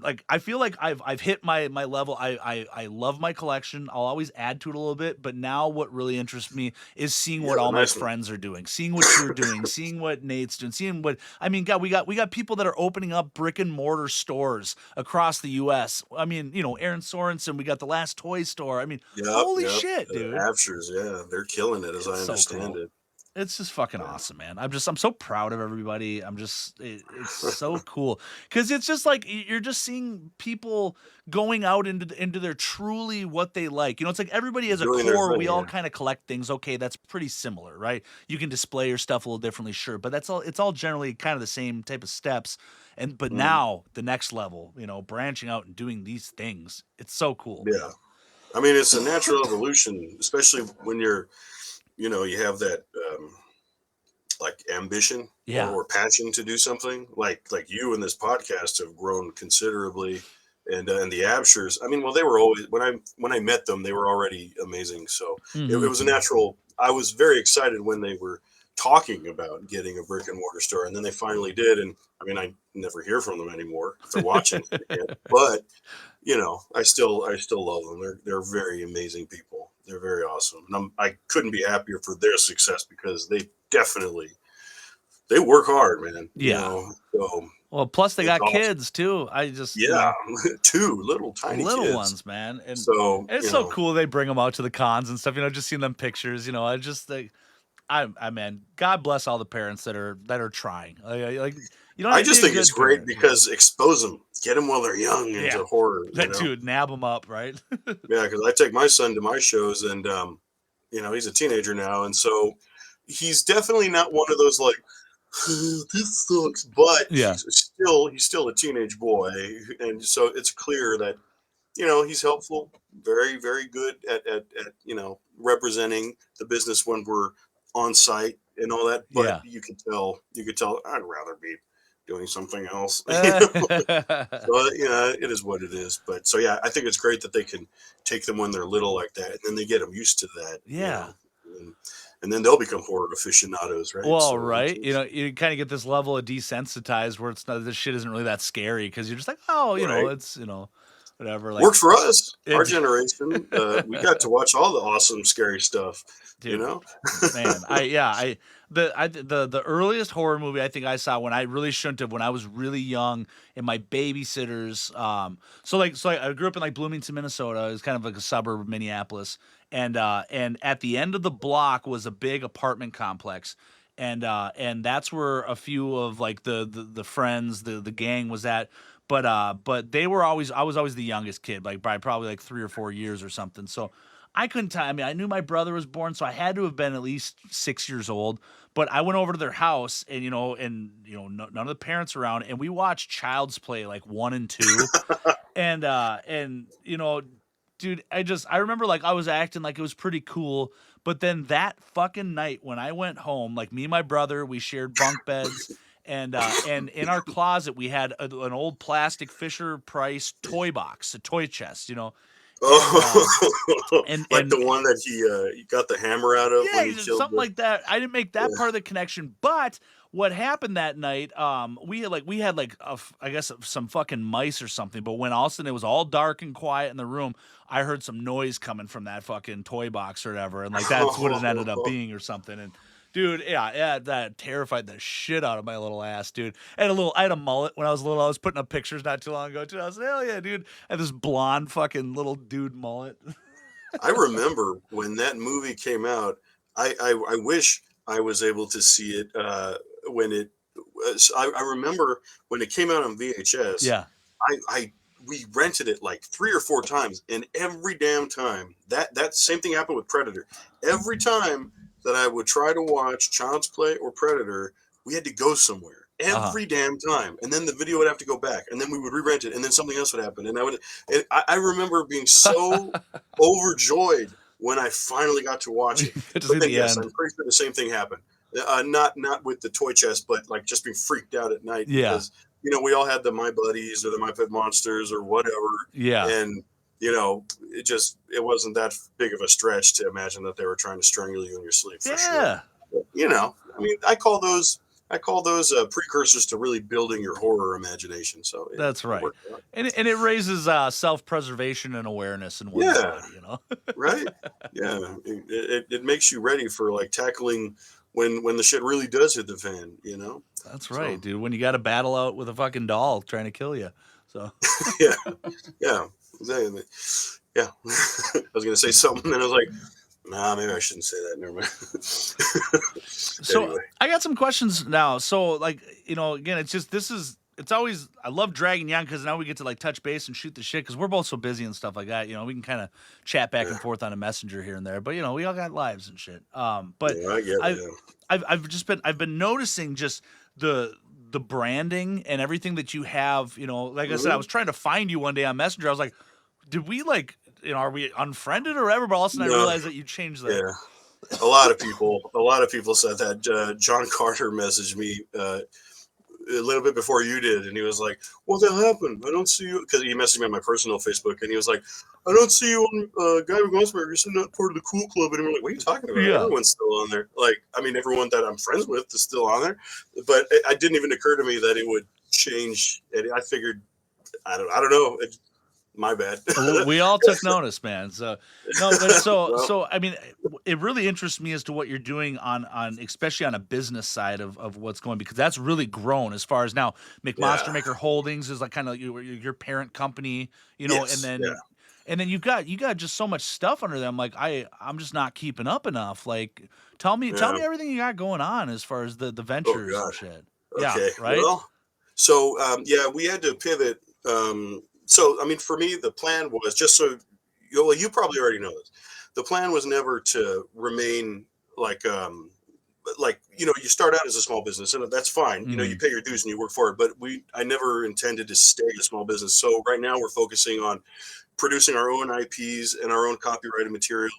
like I feel like I've hit my level. I love my collection. I'll always add to it a little bit, but now what really interests me is seeing what all my friends are doing, seeing what you're doing, seeing what Nate's doing, seeing what God, we got people that are opening up brick and mortar stores across the U.S. I mean, Aaron Sorensen. We got the Last Toy Store. I mean, holy shit, dude! Abshers, they're killing it, as I understand it. It's just fucking awesome, man. I'm so proud of everybody. It's so cool because it's just like you're just seeing people going out into their truly what they like. It's like everybody has a core. We all kind of collect things. Okay, that's pretty similar, right? You can display your stuff a little differently, sure, but that's all. It's all generally kind of the same type of steps. But now the next level, branching out and doing these things. It's so cool. Yeah, I mean, it's a natural evolution, especially when you're. You have that like ambition or passion to do something. Like you and this podcast have grown considerably, and the Abshers. I mean, well, they were always when I met them, they were already amazing. So it was a natural. I was very excited when they were talking about getting a brick and mortar store, and then they finally did. And I mean, I never hear from them anymore if they're watching, but I still love them. They're very amazing people. They're very awesome. And I couldn't be happier for their success because they work hard, man. Yeah. Well, plus they got kids too. Two little tiny kids. Ones, man. And so it's so cool. They bring them out to the cons and stuff. Just seeing them pictures. I man, God bless all the parents that are trying. Like you don't I have to just be a think it's good great parent. because expose them, get them while they're young Yeah, into horror. that dude nab them up, right? Yeah, because I take my son to my shows, and he's a teenager now, and so he's definitely not one of those like this sucks, but Yeah, he's still a teenage boy, and so it's clear that he's helpful, very very good at representing the business when we're on site and all that. But yeah. you could tell I'd rather be doing something else. Uh, So it is what it is. But so yeah, I think it's great that they can take them when they're little like that, and then they get them used to that, yeah. and, and then they'll become horror aficionados, right? Well, So right. You kind of get this level of desensitized where it's not this shit isn't really that scary because you're just like, oh, right, it's whatever. Like worked for us, our it, generation. We got to watch all the awesome, scary stuff. You dude. know, Man, the earliest horror movie I think I saw when I really shouldn't have when I was really young and my babysitters so I grew up in like Bloomington, Minnesota. It was kind of like a suburb of Minneapolis, and at the end of the block was a big apartment complex. And that's where a few of like the friends, the gang was at. But they were always I was always the youngest kid, like by probably like 3 or 4 years or something. So I couldn't tell. I mean, I knew my brother was born, so I had to have been at least 6 years old. But I went over to their house, and none of the parents around, and we watched Child's Play like 1 and 2, and dude, I remember like I was acting like it was pretty cool, but then that fucking night when I went home, like me and my brother, we shared bunk beds. And in our closet we had an old plastic Fisher Price toy box, a toy chest, and oh, like and the one that he got the hammer out of yeah, when he killed something the. like that. I didn't make that Yeah. part of the connection, but what happened that night? We had I guess some fucking mice or something. But when all of a sudden it was all dark and quiet in the room, I heard some noise coming from that fucking toy box or whatever, and like that's what it ended up being or something. And dude, yeah, that terrified the shit out of my little ass, dude. I had a mullet when I was little. I was putting up pictures not too long ago too. I was like, hell yeah, dude. I had this blonde fucking little dude mullet. I remember when that movie came out. I wish I was able to see it when it was. I remember when it came out on VHS. Yeah. I we rented it like 3 or 4 times, and every damn time that same thing happened with Predator. Every time that I would try to watch Child's Play or Predator, we had to go somewhere. Uh-huh. Every damn time, and then the video would have to go back, and then we would re-rent it, and then something else would happen, and I remember being so overjoyed when I finally got to watch it. Good to But see then, the yes, end. I'm pretty sure the same thing happened. Not with the toy chest, but like just being freaked out at night Yeah. because we all had the My Buddies or the My Pet Monsters or whatever, Yeah. and it wasn't that big of a stretch to imagine that they were trying to strangle you in your sleep for sure. Yeah. But, I mean, I call those precursors to really building your horror imagination. So That's it right. worked out. And it raises self-preservation and awareness in one's Yeah, body. right. Yeah, it makes you ready for like tackling when the shit really does hit the fan. That's right, So dude. When you got to battle out with a fucking doll trying to kill you. So yeah, yeah, exactly. Yeah, I was gonna say something, and I was like, nah, maybe I shouldn't say that. Never mind. So Anyway, I got some questions now. So like, again, it's always I love dragging you on because now we get to like touch base and shoot the shit because we're both so busy and stuff like that. We can kind of chat back yeah, and forth on a messenger here and there, but we all got lives and shit. But yeah, I get I it. I've been noticing just the branding and everything that you have. Like I said, I Hmm. was trying to find you one day on Messenger. I was like, did we like are we unfriended or whatever? But all of a sudden I No, realized that you changed that. yeah. A lot of people said that. John Carter messaged me a little bit before you did, and he was like, "What the hell happened? I don't see you." Because he messaged me on my personal Facebook, and he was like, "I don't see you on Guy McMonstermaker. You're still not part of the cool club." And we're like, "What are you talking about? Yeah. Everyone's still on there. Like, I mean, everyone that I'm friends with is still on there." But it didn't even occur to me that it would change. I figured, I don't know. My bad. We all took notice, man. So no, but so Well, so I mean, it really interests me as to what you're doing on especially on a business side of what's going because that's really grown as far as now. yeah. McMonstermaker Holdings is like kind of your parent company, and Yes. then Yeah. And then you got just so much stuff under them. Like I'm just not keeping up enough. Like tell Yeah. me everything you got going on as far as the Oh ventures and God. shit. Yeah, Okay. right? Well, so yeah, we had to pivot. So I mean, for me, the plan was just so well, you probably already know this. The plan was never to remain like you start out as a small business and that's fine. You Mhm. pay your dues and you work for it. But I never intended to stay a small business. So right now we're focusing on producing our own IPs and our own copyrighted material.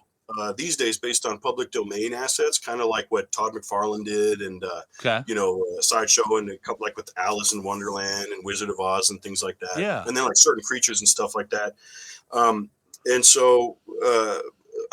These days, based on public domain assets, kind of like what Todd McFarlane did, and Okay. Sideshow, and a couple like with Alice in Wonderland and Wizard of Oz and things like that, Yeah. and then like certain creatures and stuff like that. Um, and so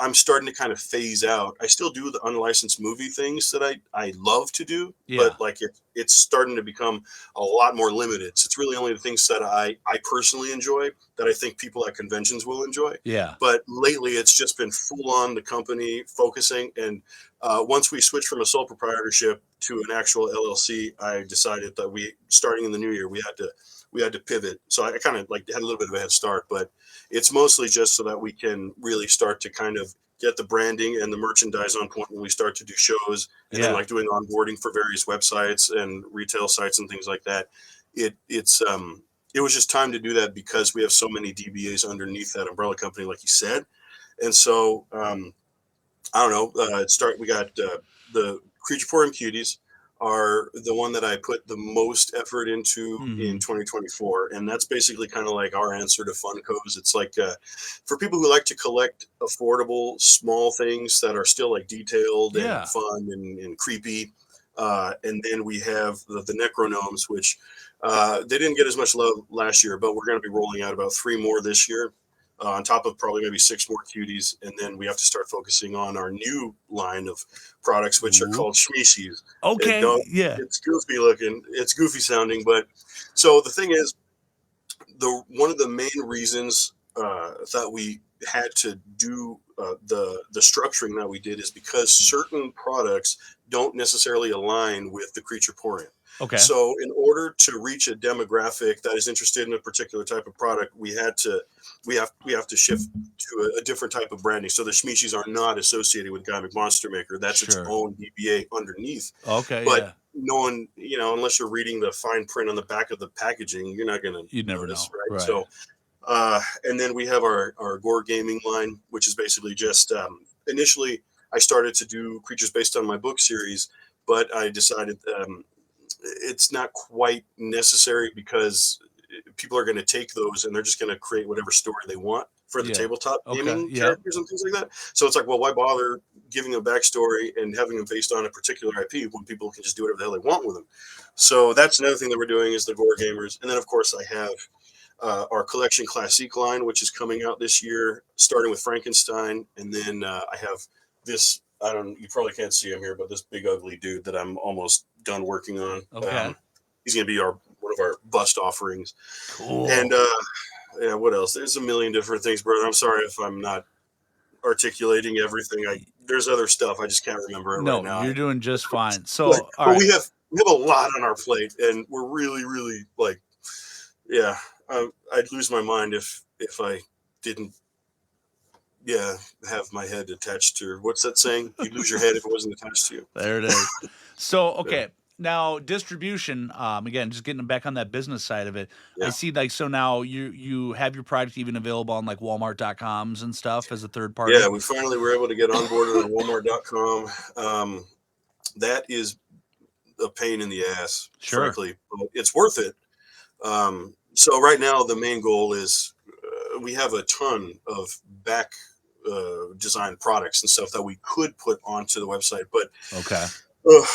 I'm starting to kind of phase out. I still do the unlicensed movie things that I love to do, Yeah. but like it's starting to become a lot more limited. So it's really only the things that I personally enjoy that I think people at conventions will enjoy. Yeah. But lately, it's just been full on the company focusing. And once we switched from a sole proprietorship to an actual LLC, I decided that starting in the new year, we had to pivot. So I kind of like had a little bit of a head start, but it's mostly just so that we can really start to kind of get the branding and the merchandise on point when we start to do shows, and then Yeah. like doing onboarding for various websites and retail sites and things like that. It was just time to do that because we have so many DBAs underneath that umbrella company, like you said. And so I don't know. We got the Creatureporium cuties are the one that I put the most effort into in Mhm. 2024, and that's basically kind of like our answer to Funko's. It's like for people who like to collect affordable small things that are still like detailed and Yeah. fun and creepy. And then we have the Necronomes, which they didn't get as much love last year, but we're going to be rolling out about 3 more this year, on top of probably maybe 6 more cuties. And then we have to start focusing on our new line of products, which are Ooh. called Shmeeshies. It Okay. don't, Yeah. it's goofy looking, it's goofy sounding, but so the thing is, the one of the main reasons that we had to do the structuring that we did is because certain products don't necessarily align with the Creatureporium. Okay. So, in order to reach a demographic that is interested in a particular type of product, we have to shift to a different type of branding. So the Shmeeshies are not associated with Guy McMonstermaker. That's its Sure. own DBA underneath. Okay, But yeah. no one, unless you're reading the fine print on the back of the packaging, you're not going to You'd never notice, know. right? Right. So, and then we have our Gore Gaming line, which is basically just initially I started to do creatures based on my book series, but I decided it's not quite necessary because people are going to take those and they're just going to create whatever story they want for the Yeah. tabletop Okay. gaming Yep. characters and things like that. So it's like, well, why bother giving a backstory and having them based on a particular IP when people can just do whatever the hell they want with them? So that's another thing that we're doing is the Gore Gamers. And then, of course, I have our collection classique line, which is coming out this year, starting with Frankenstein. And then I have this, you probably can't see him here, but this big ugly dude that I'm almost done working on. Okay. He's going to be one of our bust offerings. And Cool. yeah, what else? There's a million different things, brother. I'm sorry if I'm not articulating everything. There's other stuff. I just can't remember it right No, now. you're doing just fine. But, So, all but right. we have a lot on our plate, and we're really, really like, yeah. I'd lose my mind if I didn't, yeah, have my head attached to, what's that saying? You'd lose your head if it wasn't attached to you. There it is. So, Yeah. okay. Now, distribution, again, just getting back on that business side of it. I Yeah. see like so now you have your product even available on like walmart.coms and stuff as a third party. Yeah. We finally were able to get onboarded on Walmart.com. That is a pain in the ass, Sure. frankly, but it's worth it. So right now, the main goal is we have a ton of back design products and stuff that we could put onto the website. But Okay.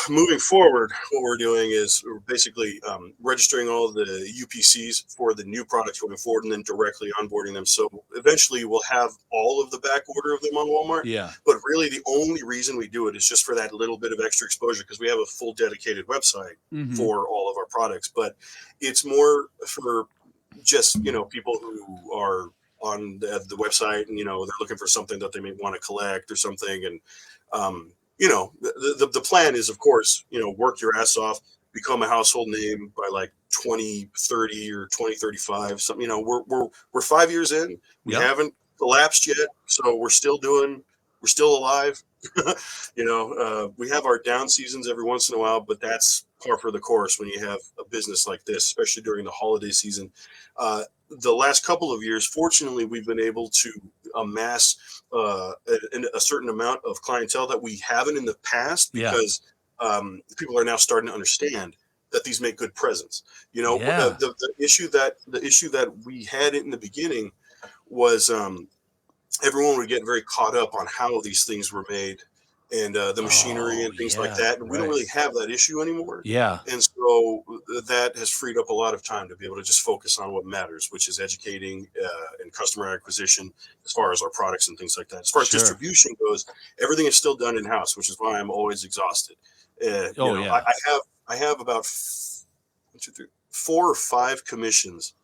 moving forward, what we're doing is we're basically registering all the UPCs for the new products going forward and then directly onboarding them. So eventually we'll have all of the back order of them on Walmart. Yeah. But really, the only reason we do it is just for that little bit of extra exposure because we have a full dedicated website Mm-hmm. for all of our products. But it's more for just people who are on the website and they're looking for something that they may want to collect or something. And the plan is, of course, work your ass off, become a household name by like 2030 or 2035. Something. We're 5 years in. We Yep. haven't collapsed yet, so we're still alive. We have our down seasons every once in a while, but that's par for the course when you have a business like this, especially during the holiday season. The last couple of years, fortunately, we've been able to amass a certain amount of clientele that we haven't in the past Yeah. because people are now starting to understand that these make good presents. Yeah. The issue that we had in the beginning was everyone would get very caught up on how these things were made and the machinery Oh, and things like yeah. that. And we don't Right. really have that issue anymore. Yeah. And so that has freed up a lot of time to be able to just focus on what matters, which is educating and customer acquisition as far as our products and things like that. As far as Sure. distribution goes, everything is still done in house, which is why I'm always exhausted. Oh, yeah. I have about 4 or 5 commissions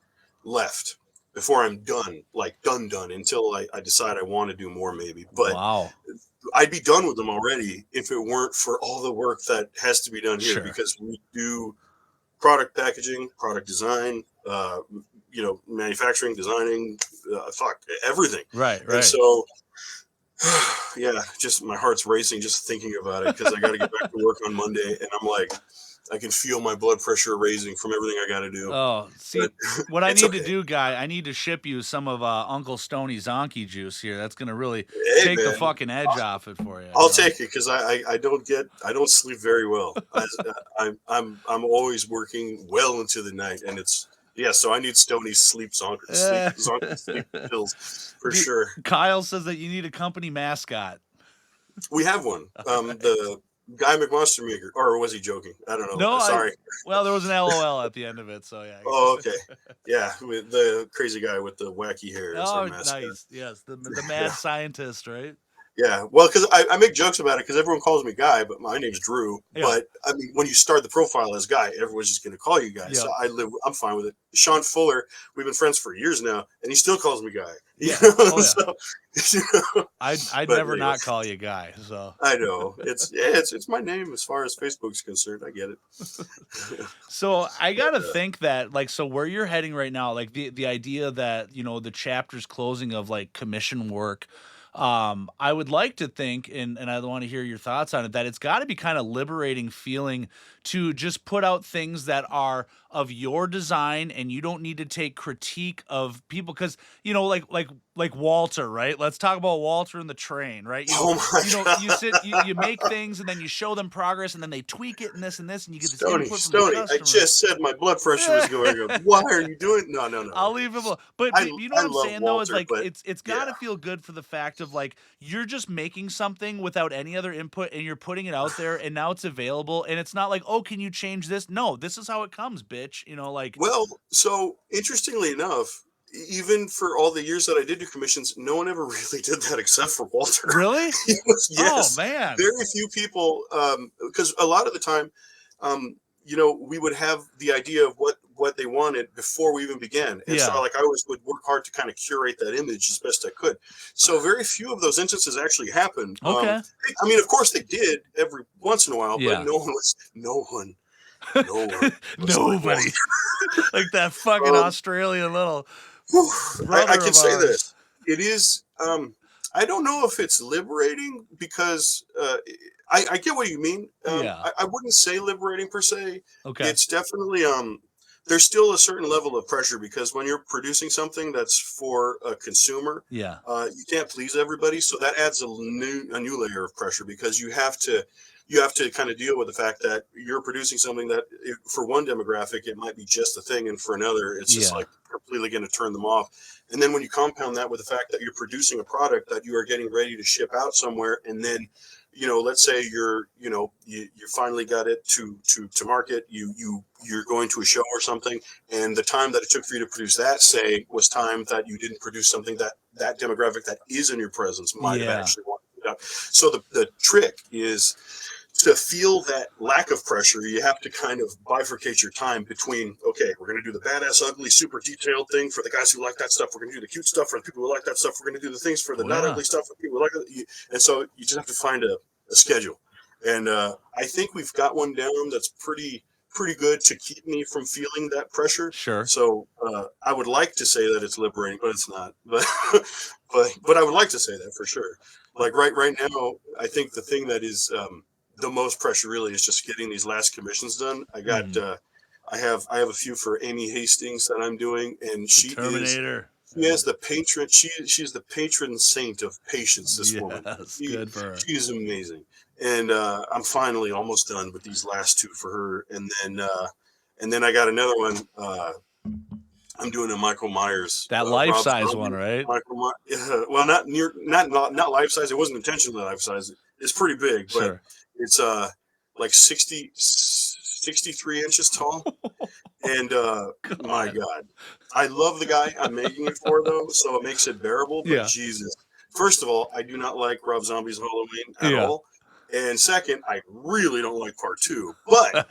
left before I'm done, like done until I decide I want to do more maybe. But Wow. I'd be done with them already if it weren't for all the work that has to be done here Sure. because we do product packaging, product design, manufacturing, designing, everything. Right. And Right. so, yeah, just my heart's racing just thinking about it because I got to get back to work on Monday, and I'm like, I can feel my blood pressure raising from everything I got to do, Oh, see, but what I it's need to okay. do, guy, I need to ship you some of Uncle Stoney's Zonky juice here. That's gonna really Hey, take the man, fucking edge off it for you, you I'll know? take it because I don't sleep very well. I'm always working well into the night, and it's yeah. So I need Stony sleep pills for Dude, sure. Kyle says that you need a company mascot. We have one. Alright. The guy McMonstermaker, or was he joking? I don't know. No, Sorry. well, there was an LOL at the end of it, so Oh, yeah. okay. Yeah, with the crazy guy with the wacky hair is our Oh, mascot. nice. Yes, the Yeah. mad scientist, right? Yeah, well, because I make jokes about it because everyone calls me Guy, but my name's Drew. Yeah. But I mean, when you start the profile as Guy, everyone's just going to call you Guy. So Yep. I'm fine with it. Sean Fuller, we've been friends for years now, and he still calls me Guy. Yeah. Oh, yeah. So, you know, I'd but never anyway, not call you Guy, so. I know it's my name as far as Facebook's concerned. I get it. So I But gotta think that like so where you're heading right now, like the idea that the chapter's closing of like commission work, I would like to think, and I want to hear your thoughts on it, that it's got to be kind of liberating feeling to just put out things that are of your design and you don't need to take critique of people because like Walter, right? Let's talk about Walter and the train, right? oh my You god, you make things and then you show them progress and then they tweak it and this and you get this input from the Stony, I customer. just said my blood pressure was going up. Why are you doing? No, no, no. I'll leave him alone. But I you know I what I'm love saying though is Walter, like but it's got yeah. to feel good for the fact of like you're just making something without any other input and you're putting it out there and now it's available and it's not like, "Oh, can you change this?" No, this is how it comes, bitch. Like Well, so interestingly enough, even for all the years that I did do commissions, no one ever really did that except for Walter. really? Oh, Yes, man. very few people, because a lot of the time, we would have the idea of what they wanted before we even began, and so Yeah. like I always would work hard to kind of curate that image as best I could. So very few of those instances actually happened. Okay. I mean, of course they did every once in a while, but Yeah. no one was like Walter. Nobody. Like that fucking Um, Australian little Whew, I brother can of say ours. this. It is. I don't know if it's liberating because I get what you mean. Yeah. I wouldn't say liberating per se. Okay. It's definitely there's still a certain level of pressure because when you're producing something that's for a consumer, Yeah. you can't please everybody. So that adds a new layer of pressure because you have to kind of deal with the fact that you're producing something that for one demographic it might be just a thing, and for another it's just Yeah. like completely going to turn them off. And then when you compound that with the fact that you're producing a product that you are getting ready to ship out somewhere, and then let's say you finally got it to market, you're going to a show or something, and the time that it took for you to produce that, say, was time that you didn't produce something that demographic that is in your presence might have Yeah. actually wanted to do. So the trick is to feel that lack of pressure. You have to kind of bifurcate your time between, okay, we're going to do the badass, ugly, super detailed thing for the guys who like that stuff. We're going to do the cute stuff for the people who like that stuff. We're going to do the things for the Oh, not yeah. ugly stuff for people who like it. And so you just have to find a schedule. And I think we've got one down that's pretty good to keep me from feeling that pressure. Sure. So I would like to say that it's liberating, but it's not. But but I would like to say that for sure. Like right now, I think the thing that is the most pressure really is just getting these last commissions done. I have a few for Amy Hastings that I'm doing, and The Terminator. she is the patron. She's the patron saint of patience. This woman. Yes, good for her. She is amazing. And I'm finally almost done with these last two for her, and then I got another one. I'm doing a Michael Myers, that life Rob size Zombie, one, right? Well, not life size. It wasn't intentionally life size. It's pretty big, but Sure. it's like 63 inches tall. And my God, I love the guy I'm making it for, though, so it makes it bearable. But Yeah. Jesus, first of all, I do not like Rob Zombie's Halloween at all. And second, I really don't like part 2. But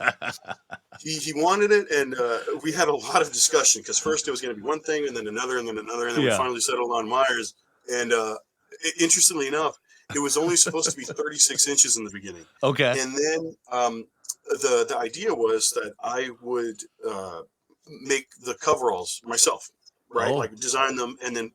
he wanted it, and we had a lot of discussion because first it was going to be one thing, and then another, and then another, and then we finally settled on Myers. And interestingly enough, it was only supposed to be 36 inches in the beginning. Okay. And then the idea was that I would make the coveralls myself, right? Like design them and then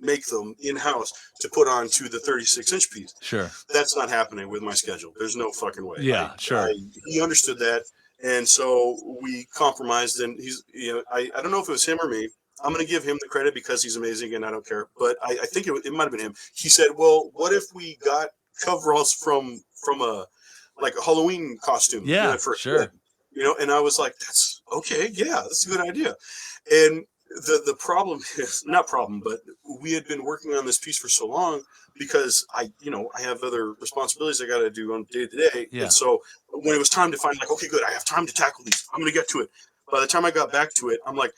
make them in-house to put onto the 36-inch piece. Sure. That's not happening with my schedule. There's no fucking way. Yeah, sure. He understood that, and so we compromised. And I don't know if it was him or me. I'm going to give him the credit because he's amazing, and I don't care. But I think it might have been him. He said, "Well, what if we got coveralls from a Halloween costume?" Yeah, sure. And I was like, "That's okay. Yeah, that's a good idea." And the problem is not problem, but we had been working on this piece for so long because I have other responsibilities I got to do on day to day. And so when it was time to find okay, good, I have time to tackle these. I'm going to get to it. By the time I got back to it, I'm like,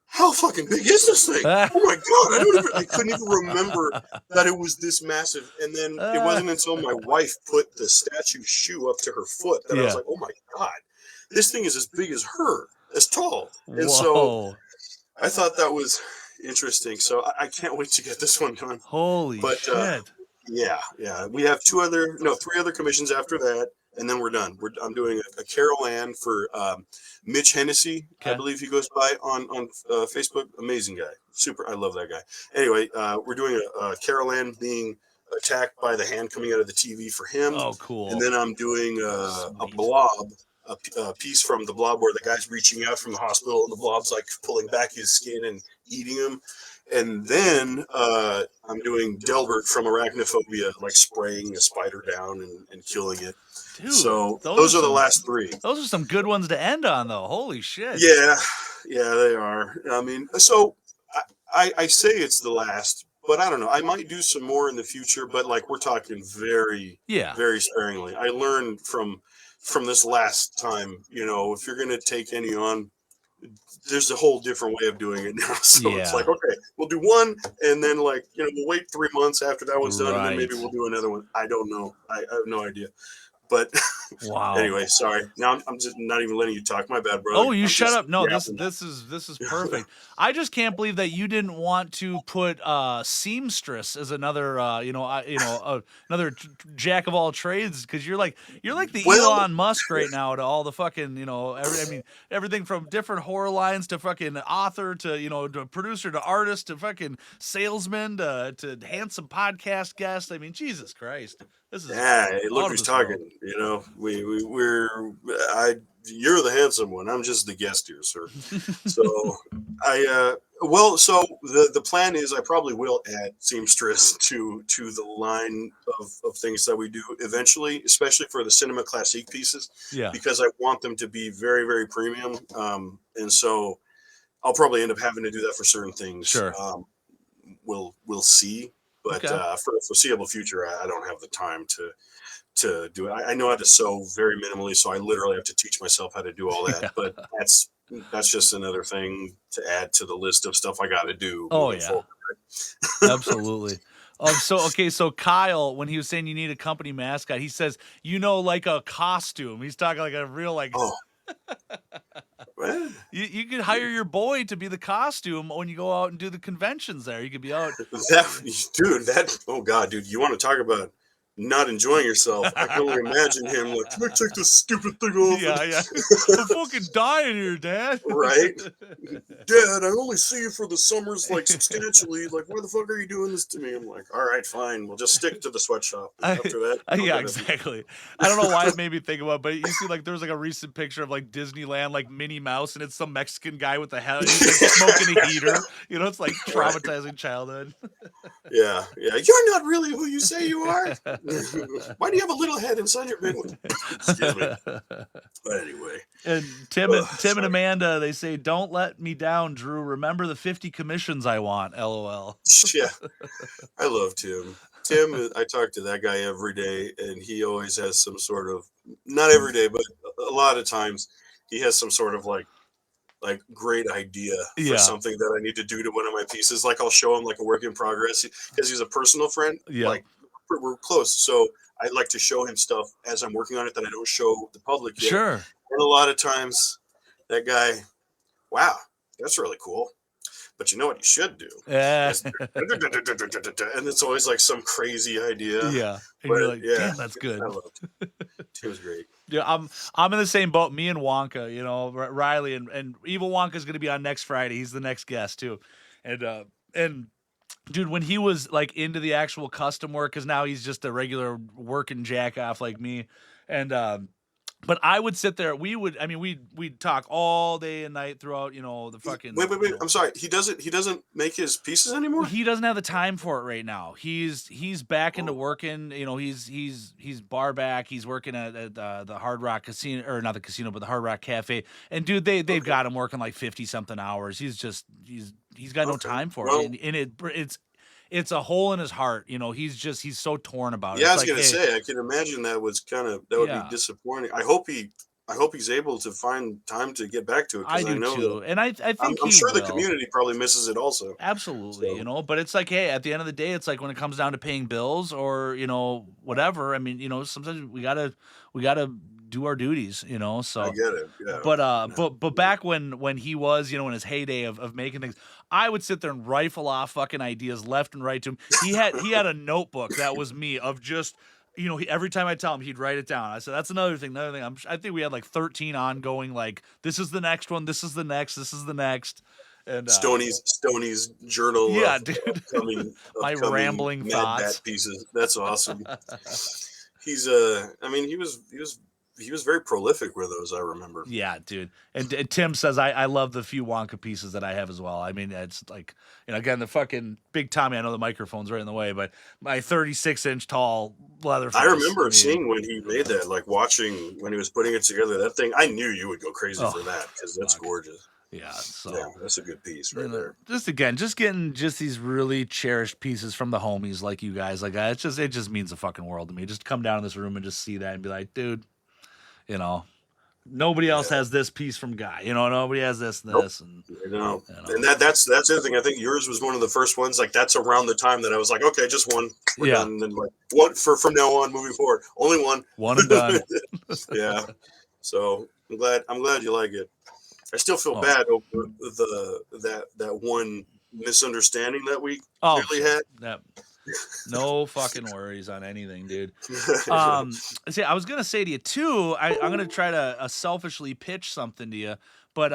how fucking big is this thing? Oh my God. I couldn't even remember that it was this massive. And then it wasn't until my wife put the statue shoe up to her foot that I was like, oh my God, this thing is as big as her, as tall. And so I thought that was interesting. So I can't wait to get this one done. Holy shit. Yeah. We have 3 other commissions after that, and then we're done. I'm doing a Carol Ann for Mitch Hennessy. I believe he goes by on Facebook. Amazing guy. Super. I love that guy. Anyway, we're doing a Carol Ann being attacked by the hand coming out of the TV for him. Oh, cool. And then I'm doing a blob. A piece from the blob where the guy's reaching out from the hospital and the blob's like pulling back his skin and eating him. And then I'm doing Delbert from Arachnophobia, like spraying a spider down and killing it. Dude, so those are the last 3. Those are some good ones to end on, though. Holy shit. Yeah, they are. I mean, so I say it's the last, but I don't know. I might do some more in the future, but we're talking very, very sparingly. I learned from this last time, if you're going to take any on, there's a whole different way of doing it now. So it's like, okay, we'll do one, and then we'll wait 3 months after that one's done, and then maybe we'll do another one. I don't know. I have no idea. But wow. Anyway, sorry. Now I'm just not even letting you talk. My bad, brother. Oh, you shut up. No, this is perfect. I just can't believe that you didn't want to put seamstress as another another jack of all trades, because you're like the Elon Musk right now to all the fucking everything from different horror lines to fucking author to to producer to artist to fucking salesman to handsome podcast guest. I mean, Jesus Christ. This is look who's talking. You're the handsome one. I'm just the guest here, sir. So so the plan is I probably will add seamstress to the line of things that we do eventually, especially for the cinema classique pieces. Yeah. Because I want them to be very, very premium. And so I'll probably end up having to do that for certain things. Sure. We'll see. But for the foreseeable future, I don't have the time to do it. I know how to sew very minimally, so I literally have to teach myself how to do all that. But that's just another thing to add to the list of stuff I got to do. Oh yeah, forward, right? Absolutely. So Kyle, when he was saying you need a company mascot, he says like a costume. He's talking like a real Oh. You could hire your boy to be the costume when you go out and do the conventions there. You could be out. Oh God, dude, you want to talk about not enjoying yourself. I can only imagine him like, can I take this stupid thing off? Yeah. I'm fucking dying here, Dad. Right? Dad, I only see you for the summers, like, substantially. Like, why the fuck are you doing this to me? I'm like, all right, fine. We'll just stick to the sweatshop. After that, Yeah, exactly. I don't know why it made me think about it, but you see, like, there was like a recent picture of like Disneyland, like Minnie Mouse, and it's some Mexican guy with the head. He's like smoking a heater. You know, it's like traumatizing childhood. Yeah. You're not really who you say you are. Why do you have a little head inside your big one? Excuse me. But anyway. And Tim and Amanda, they say, "Don't let me down, Drew. Remember the 50 commissions I want." LOL. Yeah. I love Tim. Tim, I talk to that guy every day, and he always has some sort of, not every day, but a lot of times, he has some sort of like great idea for something that I need to do to one of my pieces. Like I'll show him like a work in progress because he's a personal friend. Yeah. Like we're close, so I like to show him stuff as I'm working on it that I don't show the public yet. Sure. And a lot of times, that guy, wow, that's really cool. But you know what you should do? Yeah. And it's always like some crazy idea. Yeah. And But you're like, damn, that's good. I loved it. It was great. Yeah, I'm in the same boat. Me and Wonka, you know, Riley and Evil Wonka's gonna be on next Friday. He's the next guest too, and dude, when he was like into the actual custom work, because now he's just a regular working jack off like me, and but I would sit there. We'd talk all day and night throughout, you know, the fucking. Wait. You know, I'm sorry. He doesn't make his pieces anymore. he doesn't have the time for it right now. He's back into working. You know, he's bar back. He's working at the Hard Rock Casino, or not the casino, but the Hard Rock Cafe. And dude, they've got him working like 50 something hours. He's got no time for it, and it's a hole in his heart. You know, he's so torn about it. Yeah, I was gonna say, I can imagine that would be disappointing. I hope he's able to find time to get back to it. I do too, and I think I'm sure the community probably misses it also. Absolutely, you know. But it's like, hey, at the end of the day, it's like when it comes down to paying bills or, you know, whatever. I mean, you know, sometimes we gotta do our duties, you know. So I get it. Yeah. But back when he was, you know, in his heyday of making things, I would sit there and rifle off fucking ideas left and right to him. He had a notebook that was me of just, you know, every time I tell him, he'd write it down. I said, that's another thing. I think we had like 13 ongoing, like, this is the next one, this is the next, this is the next. And Stoney's journal. Yeah, dude. Upcoming rambling Mad thoughts. Bat pieces. That's awesome. He's he was very prolific with those, I remember. Yeah, dude. And Tim says, I love the few Wonka pieces that I have as well. I mean, it's like, you know, again, the fucking Big Tommy, I know the microphone's right in the way, but my 36-inch tall leather. I remember seeing when he made that, like watching when he was putting it together, that thing, I knew you would go crazy for that because that's gorgeous. Yeah, so yeah, that's a good piece right there. Just getting these really cherished pieces from the homies like you guys. Like, it just means the fucking world to me. Just come down in this room and just see that and be like, dude, you know, nobody else has this piece from Guy. You know, nobody has this and this. And you know. And that's the other thing. I think yours was one of the first ones. Like, that's around the time that I was like, okay, just one. We're done. And then like one from now on, moving forward, only one. One and done. Yeah. So I'm glad you like it. I still feel bad over that one misunderstanding that we clearly had. No fucking worries on anything, dude. See, I was gonna say to you too. I'm gonna try to selfishly pitch something to you, but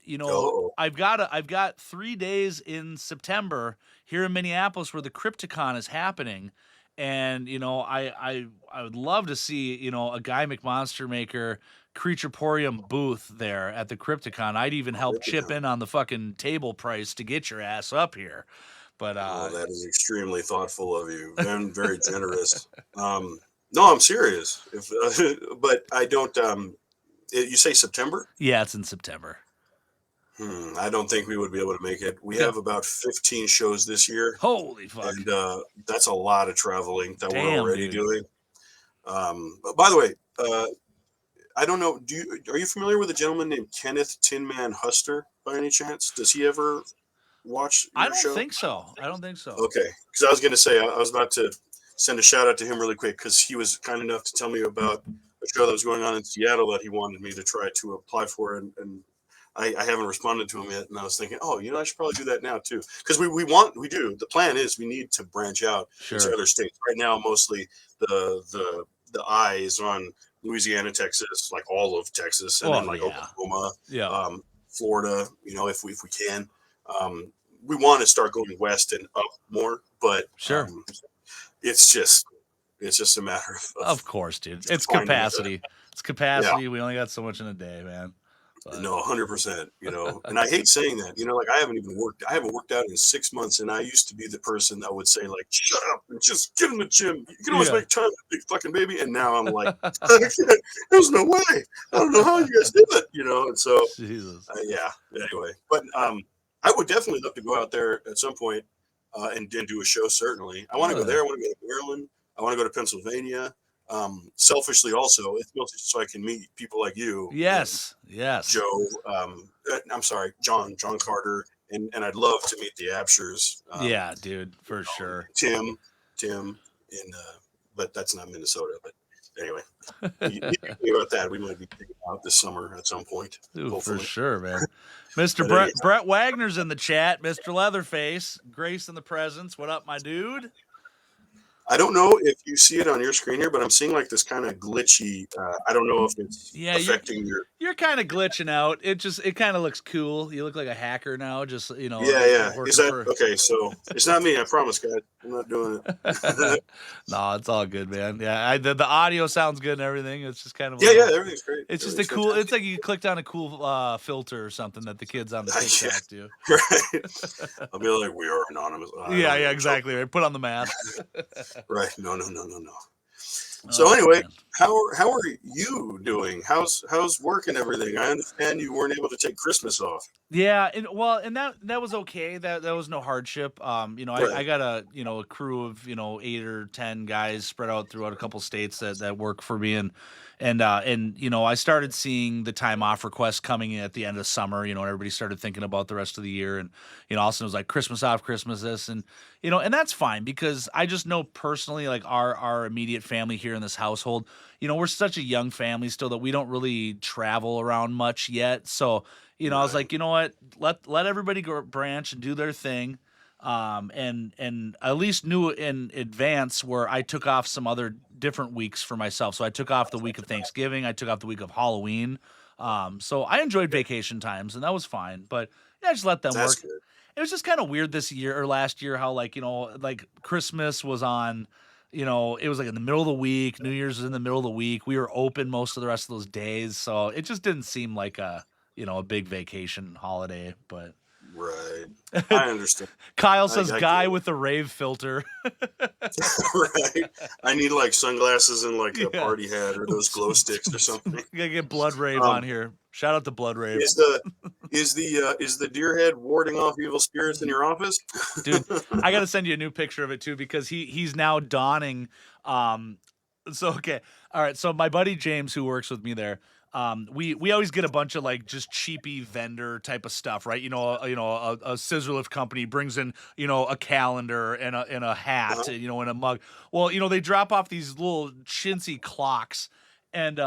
you know, I've got 3 days in September here in Minneapolis where the Crypticon is happening, and you know, I would love to see, you know, a Guy McMonstermaker Creatureporium booth there at the Crypticon. I'd even help chip in on the fucking table price to get your ass up here. But that is extremely thoughtful of you and very generous. No, I'm serious. But I don't. You say September? Yeah, it's in September. I don't think we would be able to make it. We have about 15 shows this year. Holy fuck! And that's a lot of traveling that we're already doing. By the way, I don't know. Are you familiar with a gentleman named Kenneth Tinman Huster by any chance? Does he ever watch your show? I don't think so. Okay, because I was going to say, I was about to send a shout out to him really quick because he was kind enough to tell me about a show that was going on in Seattle that he wanted me to try to apply for, and I haven't responded to him yet, and I was thinking, oh, I should probably do that now too, because we do. The plan is we need to branch out into Sure. other states. Right now, mostly the eye is on Louisiana, Texas, like all of Texas, and then Oh like yeah. Oklahoma, Yeah. Florida. If we can, we want to start going west and up more, but Sure. it's just a matter Of course, dude. It's finding capacity. It's yeah. capacity. We only got so much in a day, man. But No, 100%. And I hate saying that. Like I haven't worked out in 6 months, and I used to be the person that would say like, "Shut up and just get in the gym. You can always yeah. make time, big fucking baby." And now I'm like, "There's no way. I don't know how you guys do it." And so Jesus. yeah. Anyway, but I would definitely love to go out there at some point and do a show. Certainly, I want to Oh, go there. I want to go to Maryland. I want to go to Pennsylvania. Selfishly, also, it's mostly so I can meet people like you. yes. Yes. Joe, I'm sorry, John Carter, and I'd love to meet the Abshers. Yeah, dude, for sure. Tim, in but that's not Minnesota. But anyway, you think about that. We might be thinking out this summer at some point. Ooh, for Hopefully. sure, man. Mr. But anyhow, Brett Wagner's in the chat. Mr. Leatherface, Grace in the presence. What up, my dude? I don't know if you see it on your screen here, but I'm seeing like this kind of glitchy. I don't know if it's Yeah, affecting your. you're kind of glitching out. It kind of looks cool. You look like a hacker now. Just Yeah. Is that for... okay? So it's not me. I promise, guys. I'm not doing it. No, it's all good, man. Yeah, the audio sounds good and everything. It's just kind of Yeah. Everything's great. It's just Everything's a cool. fantastic. It's like you clicked on a cool filter or something that the kids on the TikTok do. Right. I'll be like, we are anonymous. Yeah, exactly. Right. Put on the mask. Right. No. So anyway, Man. how are you doing? How's work and everything? I understand you weren't able to take Christmas off. Yeah, and that was okay. That was no hardship. Right. I got a crew of 8 or 10 guys spread out throughout a couple states that work for me, and I started seeing the time off requests coming in at the end of summer. And everybody started thinking about the rest of the year, and Austin was like Christmas off, Christmas this, and that's fine because I just know personally, like our immediate family here in this household, we're such a young family still that we don't really travel around much yet, so. I was Right. like, you know what? Let everybody go branch and do their thing, and I at least knew in advance where I took off some other different weeks for myself. So I took off the week of Thanksgiving. I took off the week of Halloween. So I enjoyed vacation times, and that was fine. But yeah, just let them That's work. good. It was just kind of weird this year or last year how like Christmas was on. It was like in the middle of the week. New Year's was in the middle of the week. We were open most of the rest of those days, so it just didn't seem like a big vacation holiday. But Right. I understand. Kyle says, I "Guy get it. with the rave filter." Right. I need like sunglasses and like a Yeah. party hat or those glow sticks or something. Gotta get Blood Rave Um, on here. Shout out to Blood Rave, is the deer head warding off evil spirits in your office? dude. I gotta send you a new picture of it too because he's now donning. So okay, all right. So my buddy James, who works with me there, we always get a bunch of like just cheapy vendor type of stuff, right? A scissor lift company brings in a calendar and a hat, Uh-huh. and a mug. Well, they drop off these little chintzy clocks. And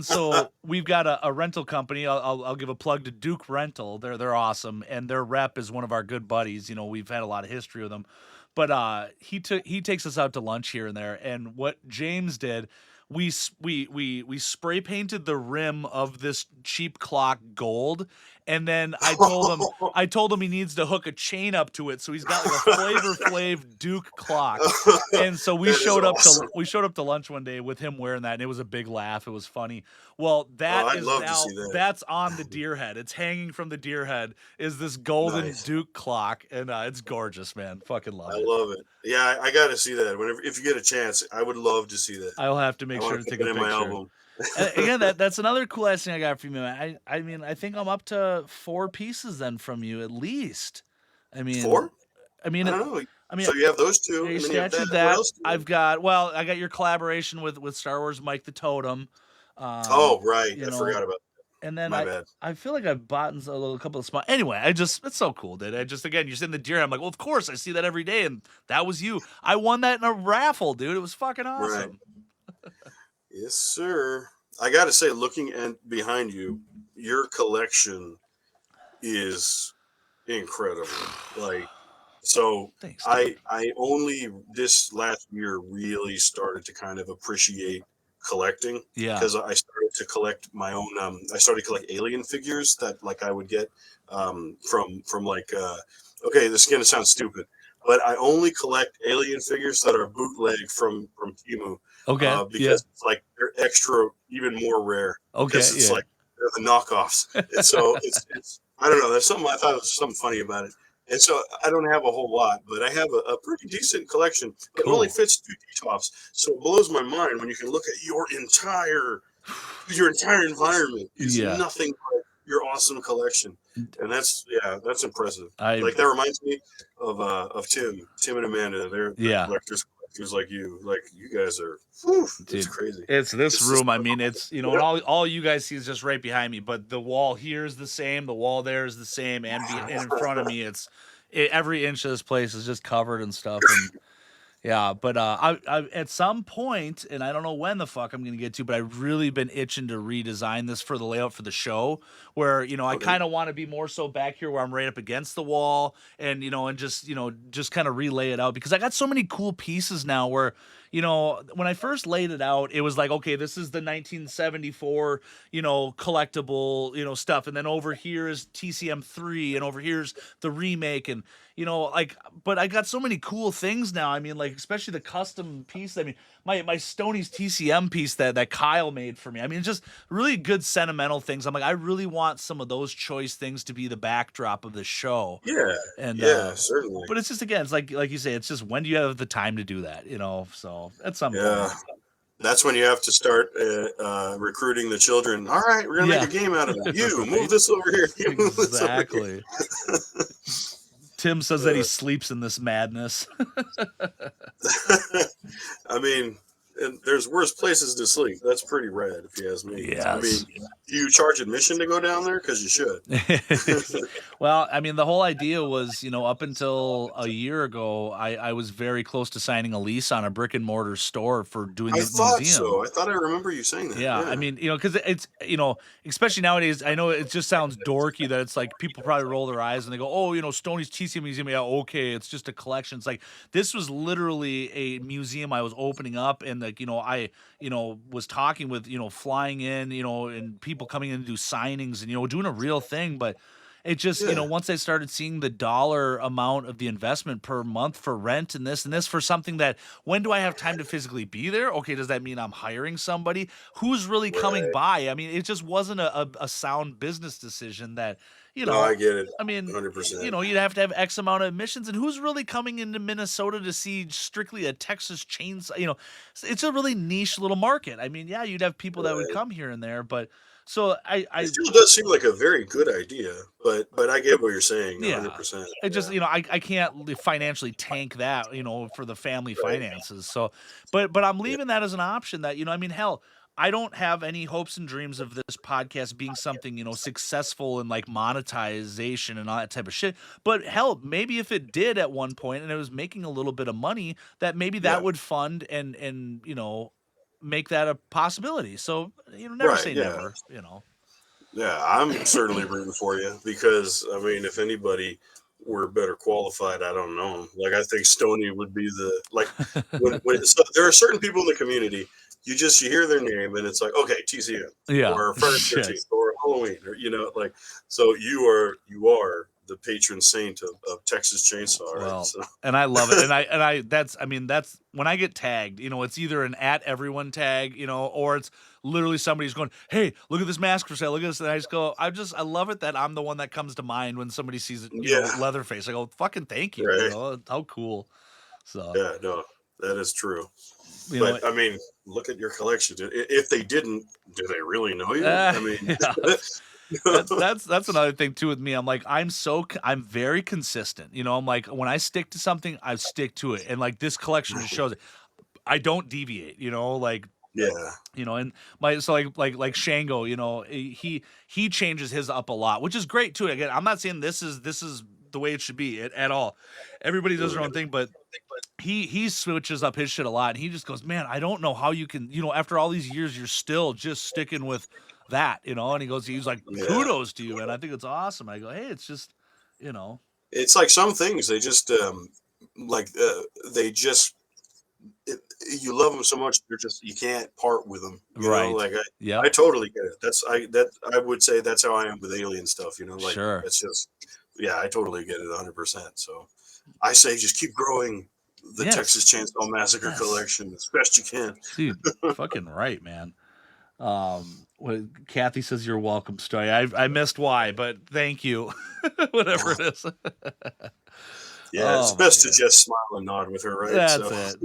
so we've got a rental company. I'll give a plug to Duke Rental. They're awesome, and their rep is one of our good buddies. We've had a lot of history with them, but he takes us out to lunch here and there. And what James did, we spray painted the rim of this cheap clock gold, and then I told him he needs to hook a chain up to it, so he's got like a Flavor Flav Duke clock. And so we That is showed up awesome. to lunch one day with him wearing that, and it was a big laugh. It was funny. Well, Oh, that I'd is love to now see that. that's on the deer head. It's hanging from the deer head. Is this golden Nice. Duke clock, and it's gorgeous, man. Fucking love I it. love it. Yeah, I got to see that. If you get a chance, I would love to see that. I'll have to I make want sure to to put take a that in my picture. album. And again, that's another cool ass thing I got from you, man. I mean, I think I'm up to 4 pieces then from you at least. I mean, 4? I mean, I don't know. I mean, So you have those two, you and then you have statued that. What that. else do you have? I got your collaboration with Star Wars Mike the Totem. Oh, right. You I know, forgot about and that. then My bad. I feel like I've bought a couple of small. Anyway, it's so cool, dude. I just again, you're sitting the deer. I'm like, well, of course I see that every day, and that was you. I won that in a raffle, dude. It was fucking Right. awesome. Yes, sir. I got to say, looking at behind you, your collection is incredible. Like, so Thanks, Tim. I only this last year really started to kind of appreciate collecting Yeah. because I started to collect my own. I started to collect alien figures that like I would get from like. Okay, this is gonna sound stupid, but I only collect alien figures that are bootleg from Timu Okay. Yeah. because it's like they're extra, even more rare Okay. because it's Yeah. like they're the knockoffs. And so it's I don't know. There's something I thought was something funny about it. And so I don't have a whole lot, but I have a pretty decent collection. It only Cool. fits 2 tops, so it blows my mind when you can look at your entire environment is Yeah. nothing but your awesome collection, and that's impressive. I Like that reminds me of Tim and Amanda. They're yeah. collectors like you. Like you guys are, whew, it's Dude, crazy. it's this It's just room. I mean, it's and all you guys see is just right behind me, but the wall here is the same, the wall there is the same, and in front of me, every inch of this place is just covered and stuff. And yeah, but I at some point, and I don't know when the fuck I'm gonna get to, but I've really been itching to redesign this for the layout for the show, where I okay. kind of want to be more so back here where I'm right up against the wall, and and just kind of relay it out because I got so many cool pieces now. Where when I first laid it out, it was like, okay, this is the 1974 collectible stuff, and then over here is TCM3, and over here's the remake, and like, but I got so many cool things now. I mean, like, especially the custom piece. I mean, my Stoney's TCM piece that Kyle made for me. I mean, just really good sentimental things. I'm like, I really want some of those choice things to be the backdrop of the show. Yeah, And yeah, certainly. but it's just, again, it's like you say, it's just, when do you have the time to do that? So at some Yeah, point. that's when you have to start recruiting the children. All right, we're gonna make Yeah. a game out of it. You move Right. this over here. You move this over here. Exactly. Tim says that he Uh, sleeps in this madness. I mean, and there's worse places to sleep. That's pretty rad, if you ask me. I mean, Yes. do you charge admission to go down there? Because you should. Well, I mean, the whole idea was, up until a year ago, I was very close to signing a lease on a brick and mortar store for doing I the thought museum. so. I thought I remember you saying that. Yeah, I Yeah. mean, because it's, especially nowadays, I know it just sounds dorky that it's like people probably roll their eyes and they go, oh, Stoney's TCM Museum. Yeah, okay, it's just a collection. It's like, this was literally a museum I was opening up, and like, I, was talking with, flying in, and people coming in to do signings and, doing a real thing. But it just, Yeah. once I started seeing the dollar amount of the investment per month for rent and this for something that, when do I have time to physically be there? Okay, does that mean I'm hiring somebody? Who's really coming Right. by? I mean, it just wasn't a sound business decision that, you No, know, I get it. I mean, 100%. you'd have to have X amount of admissions, and who's really coming into Minnesota to see strictly a Texas chainsaw? It's a really niche little market. I mean, yeah, you'd have people that would Right. come here and there, but so It still does seem like a very good idea, but I get what you're saying yeah. 100%. It just, Yeah. I can't financially tank that, for the family Right. finances. So, but I'm Yeah. leaving that as an option that, I mean, hell, I don't have any hopes and dreams of this podcast being something, successful in like monetization and all that type of shit. But hell, maybe if it did at one point and it was making a little bit of money, that maybe that Yeah. would fund and make that a possibility. So, never Right. say Yeah. never. Yeah. I'm certainly rooting for you because I mean, if anybody were better qualified, I don't know. Like I think Stony would be the like when so there are certain people in the community. You hear their name and it's like okay TCM Yeah. or Friday Shit. 13th or Halloween or like so you are the patron saint of Texas Chainsaw, right? Well, So and I love it. And I that's I mean, that's when I get tagged, it's either an at everyone tag, or it's literally somebody's going, "Hey, look at this mask for sale. Look at this." And I just go, I love it that I'm the one that comes to mind when somebody sees it, yeah, Leatherface. I go, "Fucking thank you." right. How cool. So, Yeah, no, that is true. you know, But I mean, look at your collection. If they didn't, do they really know you? uh, I mean, yeah. That's another thing too with me. I'm like, I'm very consistent. I'm like, when I stick to something, I stick to it. And like, this collection just shows it. I don't deviate, like, yeah, and so like Shango, he changes his up a lot, which is great too. Again, I'm not saying this is the way it should be at all. Everybody does their own right. thing, but he switches up his shit a lot, and he just goes, man, I don't know how you can, after all these years, you're still just sticking with that, you know. And he's like, Yeah. kudos to you, man. I think it's awesome. I go, hey, it's just, you know, It's like some things they just like they just it, you love them so much they're just you can't part with them. You know, right. like I Yep. totally get it. I would say that's how I am with alien stuff. You know, like Sure. it's just yeah, I totally get it 100%. So I say just keep growing the Yes. Texas Chainsaw Massacre Yes. collection as best you can. Dude, fucking right, man. What Kathy says you're welcome, Stoy. I missed why, but thank you. Whatever it is. Yeah, it's Oh my best to god. just smile and nod with her, right? That's So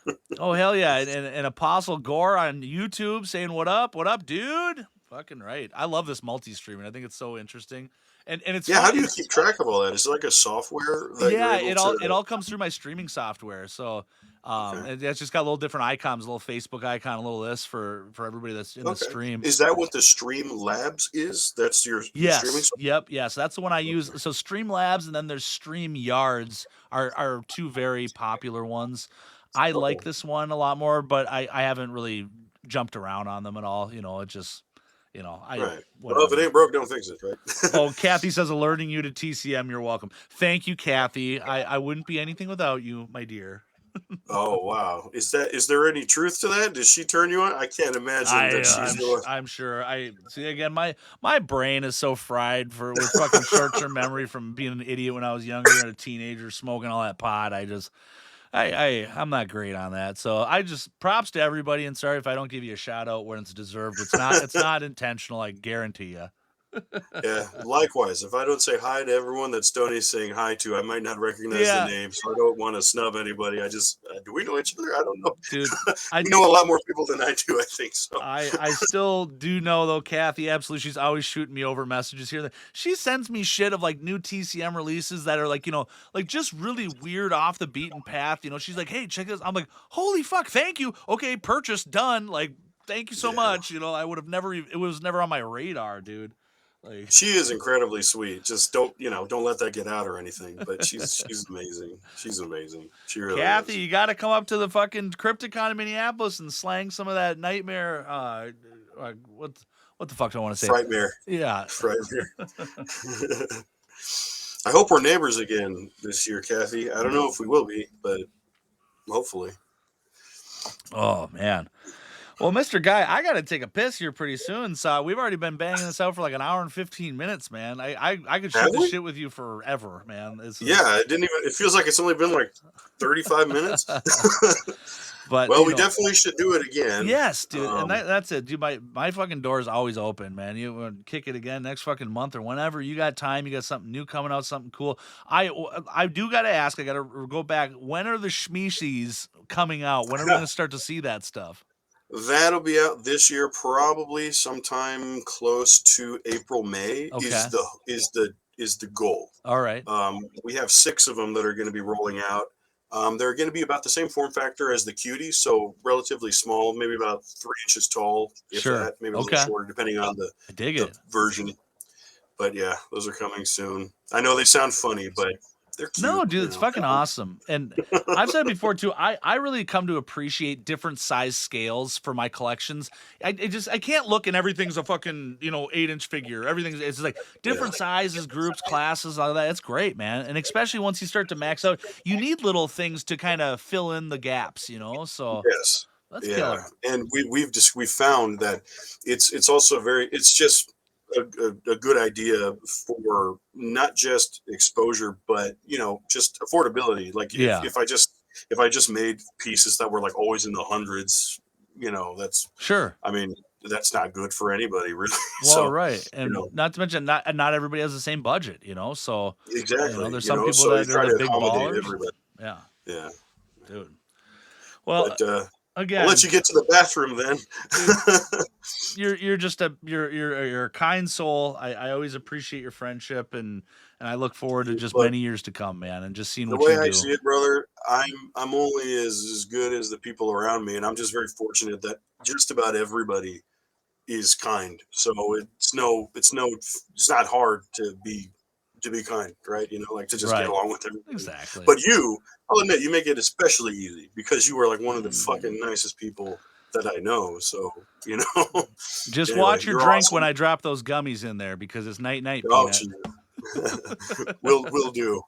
it. Oh hell yeah. And Apostle Gore on YouTube saying what up, dude? Fucking right. I love this multi-streaming. I think it's so interesting. And it's yeah, how fun. do you keep track of all that? Is it like a software that you're Yeah, able it to? all comes through my streaming software. So Okay. it's just got little different icons, a little Facebook icon, a little this for everybody that's in the Okay. stream. Is that what the Stream Labs is? That's your streaming Yes. software? Yep. Yeah. So that's the one I use. Okay. So Streamlabs and then there's StreamYards are two very popular ones. I like Okay. this one a lot more, but I haven't really jumped around on them at all. You know, it just, I Right. Well, if it whatever. ain't broke, don't fix it, right? Oh, Kathy says alerting you to TCM. You're welcome. Thank you, Kathy. I wouldn't be anything without you, my dear. Oh wow. Is there any truth to that? Did she turn you on? I can't imagine that she's the one. I'm sure. I see again. My brain is so fried with fucking short term memory from being an idiot when I was younger and a teenager smoking all that pot. I'm not great on that. So I just props to everybody and sorry if I don't give you a shout out when it's deserved. It's not intentional. I guarantee you. Yeah, likewise. If I don't say hi to everyone that Stoney's saying hi to, I might not recognize the Yeah, name, so I don't want to snub anybody. I just do we know each other? I don't know. dude. I You know a lot more people than I do, I think so. I still do know though, Kathy. Absolutely, she's always shooting me over messages here. She sends me shit of like new TCM releases that are like like just really weird, off the beaten path. You know, she's like, "Hey, check this." I'm like, "Holy fuck, thank you." Okay, purchase done. Like, thank you so Yeah. much. You know, I would have never. It was never on my radar, dude. Like, She is incredibly sweet. Just don't let that get out or anything. But she's amazing. She's amazing. She really Kathy, is. you got to come up to the fucking Crypticon in Minneapolis and slang some of that nightmare. What the fuck do I want to say? Frightmare. Yeah. Frightmare. I hope we're neighbors again this year, Kathy. I don't know if we will be, but hopefully. Oh man. Well, Mr. Guy, I gotta take a piss here pretty soon. So we've already been banging this out for like an hour and 15 minutes, man. I could shoot Have this we? shit with you forever, man. This is, Yeah, it didn't even. It feels like it's only been like 35 minutes. but Well, we definitely should do it again. yes, dude, and Um, that's it, dude. My fucking door is always open, man. You want to kick it again next fucking month or whenever you got time. You got something new coming out, something cool. I do gotta ask. I gotta go back. When are the Schmeeshies coming out? When are we gonna start to see that stuff? that'll be out this year, probably sometime close to April, May. Okay, Is the goal. all right, We have 6 of them that are going to be rolling out. They're going to be about the same form factor as the cutie, so relatively small, maybe about 3 inches tall, if sure, that, maybe a little okay. shorter, depending on I dig the it. version. But yeah, those are coming soon. I know they sound funny, but they're cute. No, dude, You it's know. fucking awesome. And I've said before too, I really come to appreciate different size scales for my collections. I can't look and everything's a fucking, 8-inch figure. Everything's it's like Yeah. different sizes, groups, classes, all that. It's great, man. And especially once you start to max out, you need little things to kind of fill in the gaps, So Yes. that's Yeah. killer. And we've found that it's also very it's just a good idea for not just exposure, but just affordability. Like Yeah. if I just made pieces that were like always in the hundreds, that's Sure. I mean that's not good for anybody really. Well, So right. you And know not to mention not everybody has the same budget, So exactly. there's some people So you that are try the to big accommodate ballers. everybody. Yeah, Yeah. dude. Well, But I'll let again, you get to the bathroom then. dude, you're just you're a kind soul. I always appreciate your friendship and I look forward to just But many years to come, man, and just seeing the what way you I do. see it, brother, I'm only as good as the people around me, and I'm just very fortunate that just about everybody is kind. So it's not hard to be kind, right? Like to just get Right. along with everybody. Exactly. But I'll admit, you make it especially easy because you are like one of the Mm. fucking nicest people that I know. So, you know, Just anyway, watch your you're drink when awesome. I drop those gummies in there because it's night night, Oh, Peanut. we'll do.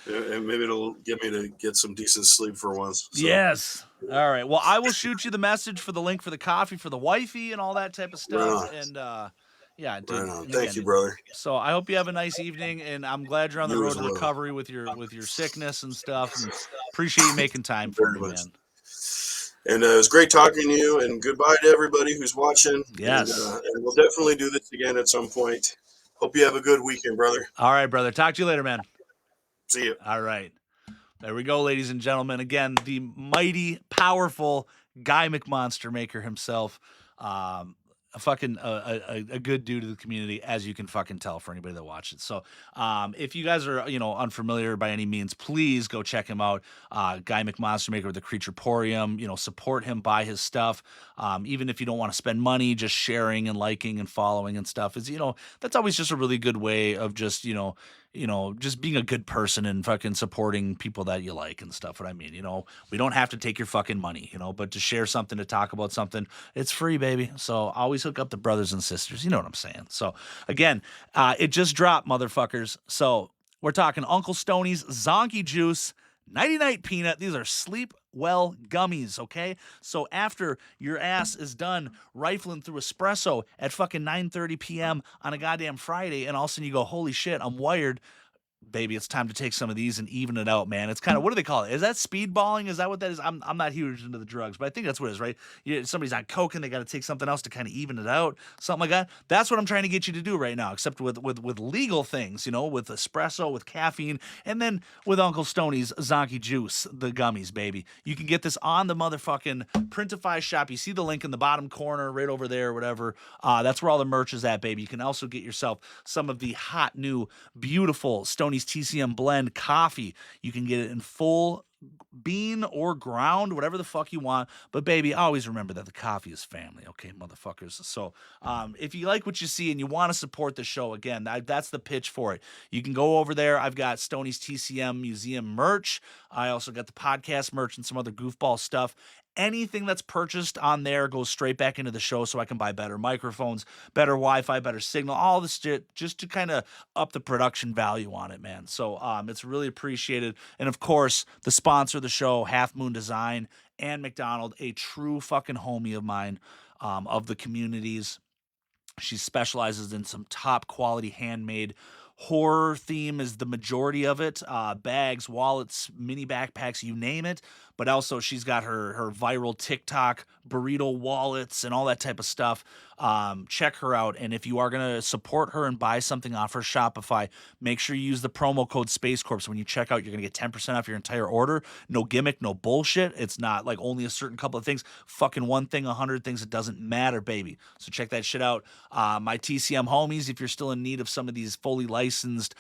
And maybe it'll get me to get some decent sleep for once. So. Yes. All right. Well, I will shoot you the message for the link for the coffee for the wifey and all that type of Right stuff. on. And yeah, Right dude. on. And Thank you, again, brother. so I hope you have a nice evening, and I'm glad you're on the You road as to well. recovery with your sickness and stuff. And appreciate you making time for Very me, much. man. And it was great talking to you. And goodbye to everybody who's watching. Yes. And we'll definitely do this again at some point. Hope you have a good weekend, brother. All right, brother. Talk to you later, man. See you. All right. There we go, ladies and gentlemen. Again, the mighty, powerful Guy McMonstermaker himself. A fucking a good dude to the community, as you can fucking tell for anybody that watches. So if you guys are unfamiliar by any means, please go check him out. Guy McMonstermaker with the Creatureporium. Support him, buy his stuff. Even if you don't want to spend money, just sharing and liking and following and stuff is that's always just a really good way of just just being a good person and fucking supporting people that you like and stuff. What I mean, we don't have to take your fucking money, but to share something, to talk about something, it's free, baby. So always hook up the brothers and sisters. You know what I'm saying? So again, it just dropped, motherfuckers. So we're talking Uncle Stoney's Zonky Juice, Nighty Night Peanut. These are sleep well gummies, okay? So after your ass is done rifling through espresso at fucking 9:30 p.m. on a goddamn Friday, and all of a sudden you go, holy shit, I'm wired. Baby, it's time to take some of these and even it out, man. It's kind of, what do they call it? Is that speedballing? Is that what that is? I'm not huge into the drugs, but I think that's what it is, right? Somebody's on coke and they got to take something else to kind of even it out, something like that. That's what I'm trying to get you to do right now, except with legal things, with espresso, with caffeine, and then with Uncle Stoney's Zonky Juice, the gummies, baby. You can get this on the motherfucking Printify shop. You see the link in the bottom corner right over there or whatever. That's where all the merch is at, baby. You can also get yourself some of the hot, new, beautiful Stoney's TCM blend coffee. You can get it in full bean or ground, whatever the fuck you want. But baby, always remember that the coffee is family, okay, motherfuckers? So if you like what you see and you want to support the show, again, that's the pitch for it. You can go over there. I've got Stoney's TCM Museum merch. I also got the podcast merch and some other goofball stuff. Anything that's purchased on there goes straight back into the show so I can buy better microphones, better Wi-Fi, better signal, all this shit, just to kind of up the production value on it, man. So it's really appreciated. And of course, the sponsor of the show, Half Moon Design and McDonald, a true fucking homie of mine, of the communities. She specializes in some top quality handmade. Horror theme is the majority of it. Bags, wallets, mini backpacks, you name it. But also she's got her viral TikTok burrito wallets and all that type of stuff. Check her out. And if you are going to support her and buy something off her Shopify, make sure you use the promo code Space Corp. So when you check out, you're going to get 10% off your entire order. No gimmick, no bullshit. It's not like only a certain couple of things. Fucking one thing, 100 things. It doesn't matter, baby. So check that shit out. My TCM homies, if you're still in need of some of these fully licensed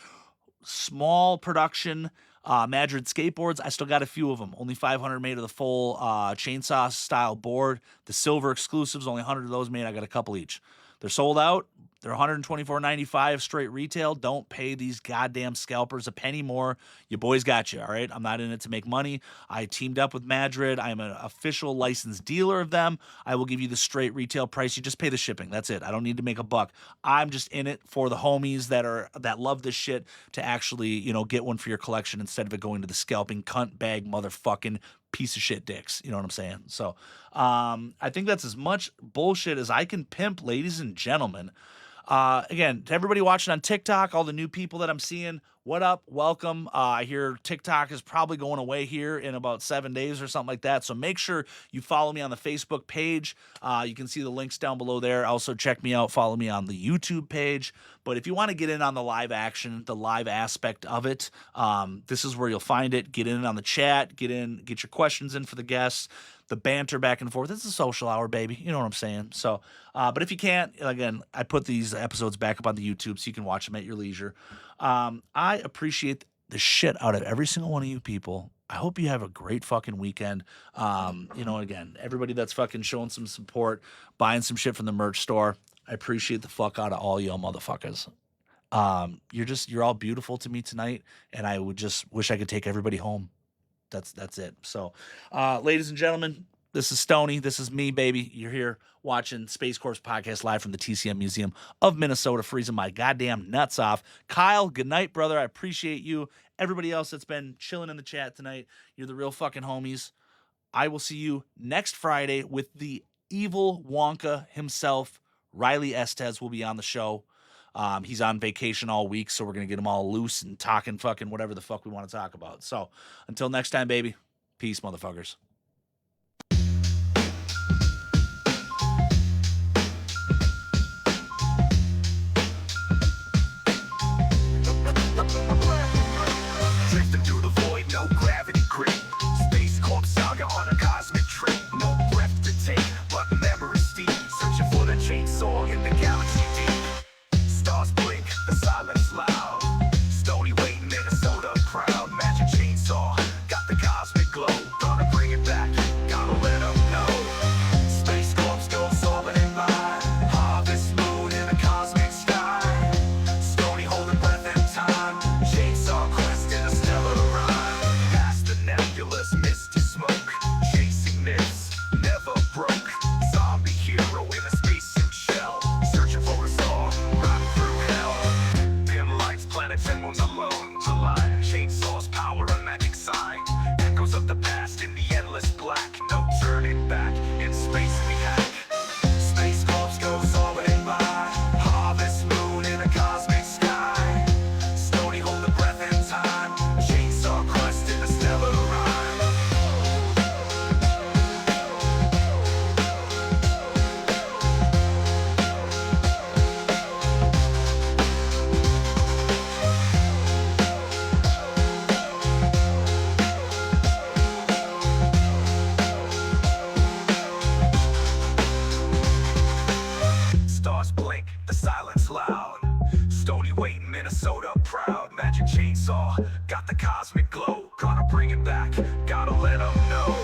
small production Madrid skateboards, I still got a few of them. Only 500 made of the full chainsaw style board. The silver exclusives, only 100 of those made. I got a couple each. They're sold out. They're $124.95 straight retail. Don't pay these goddamn scalpers a penny more. Your boys got you, all right? I'm not in it to make money. I teamed up with Madrid. I am an official licensed dealer of them. I will give you the straight retail price. You just pay the shipping. That's it. I don't need to make a buck. I'm just in it for the homies that love this shit to actually, get one for your collection instead of it going to the scalping cunt bag motherfucking piece of shit dicks. You know what I'm saying? So I think that's as much bullshit as I can pimp, ladies and gentlemen. Again, to everybody watching on TikTok, all the new people that I'm seeing, what up? Welcome. I hear TikTok is probably going away here in about 7 days or something like that. So make sure you follow me on the Facebook page. You can see the links down below there. Also, check me out. Follow me on the YouTube page. But if you want to get in on the live action, the live aspect of it, this is where you'll find it. Get in on the chat. Get your questions in for the guests. The banter back and forth. It's a social hour, baby. You know what I'm saying? So, but if you can't, again, I put these episodes back up on the YouTube so you can watch them at your leisure. I appreciate the shit out of every single one of you people. I hope you have a great fucking weekend. Again, everybody that's fucking showing some support, buying some shit from the merch store. I appreciate the fuck out of all y'all motherfuckers. You're all beautiful to me tonight, and I would just wish I could take everybody home. That's it. So, ladies and gentlemen, This is Stoney. This is me, baby. You're here watching Space Corps podcast live from the TCM Museum of Minnesota, freezing my goddamn nuts off. Kyle, good night, brother. I appreciate you. Everybody else that's been chilling in the chat tonight, you're the real fucking homies. I will see you next Friday with the evil Wonka himself. Riley Estes will be on the show. He's on vacation all week, so we're going to get him all loose and talking fucking whatever the fuck we want to talk about. So until next time, baby. Peace, motherfuckers. Drifting through the void, no gravity grip. Space Corp saga on a cosmic trip. No breath to take, but memories deep. Searching for the chainsaw in the galaxy deep. Stars blink, the silence loud. Stony waiting, Minnesota proud. Magic chainsaw, got the cosmic glow. Gonna bring it back, gotta let 'em know. Space Corps goes orbiting by. Harvest moon in the cosmic sky. Stony holding breath in time. Chainsaw quest in a stellar ride. Past the nebulous misty smoke. Chasing myths, never broke. Zombie hero in a spacesuit shell. Searching for us all, riding through hell. Dim lights, planets and moons alone. The line, chainsaws power, a magic sign. Echoes of the past in the endless black. No turning back, in space we hack. Space Corps goes orbiting by. Harvest moon in a cosmic sky. Stony hold the breath in time. Chainsaw quest in the stellar rhyme. Stars blink, the silence loud. Stony waiting, Minnesota proud. Magic chainsaw, got the cosmic glow. Gotta bring it back, gotta let 'em know.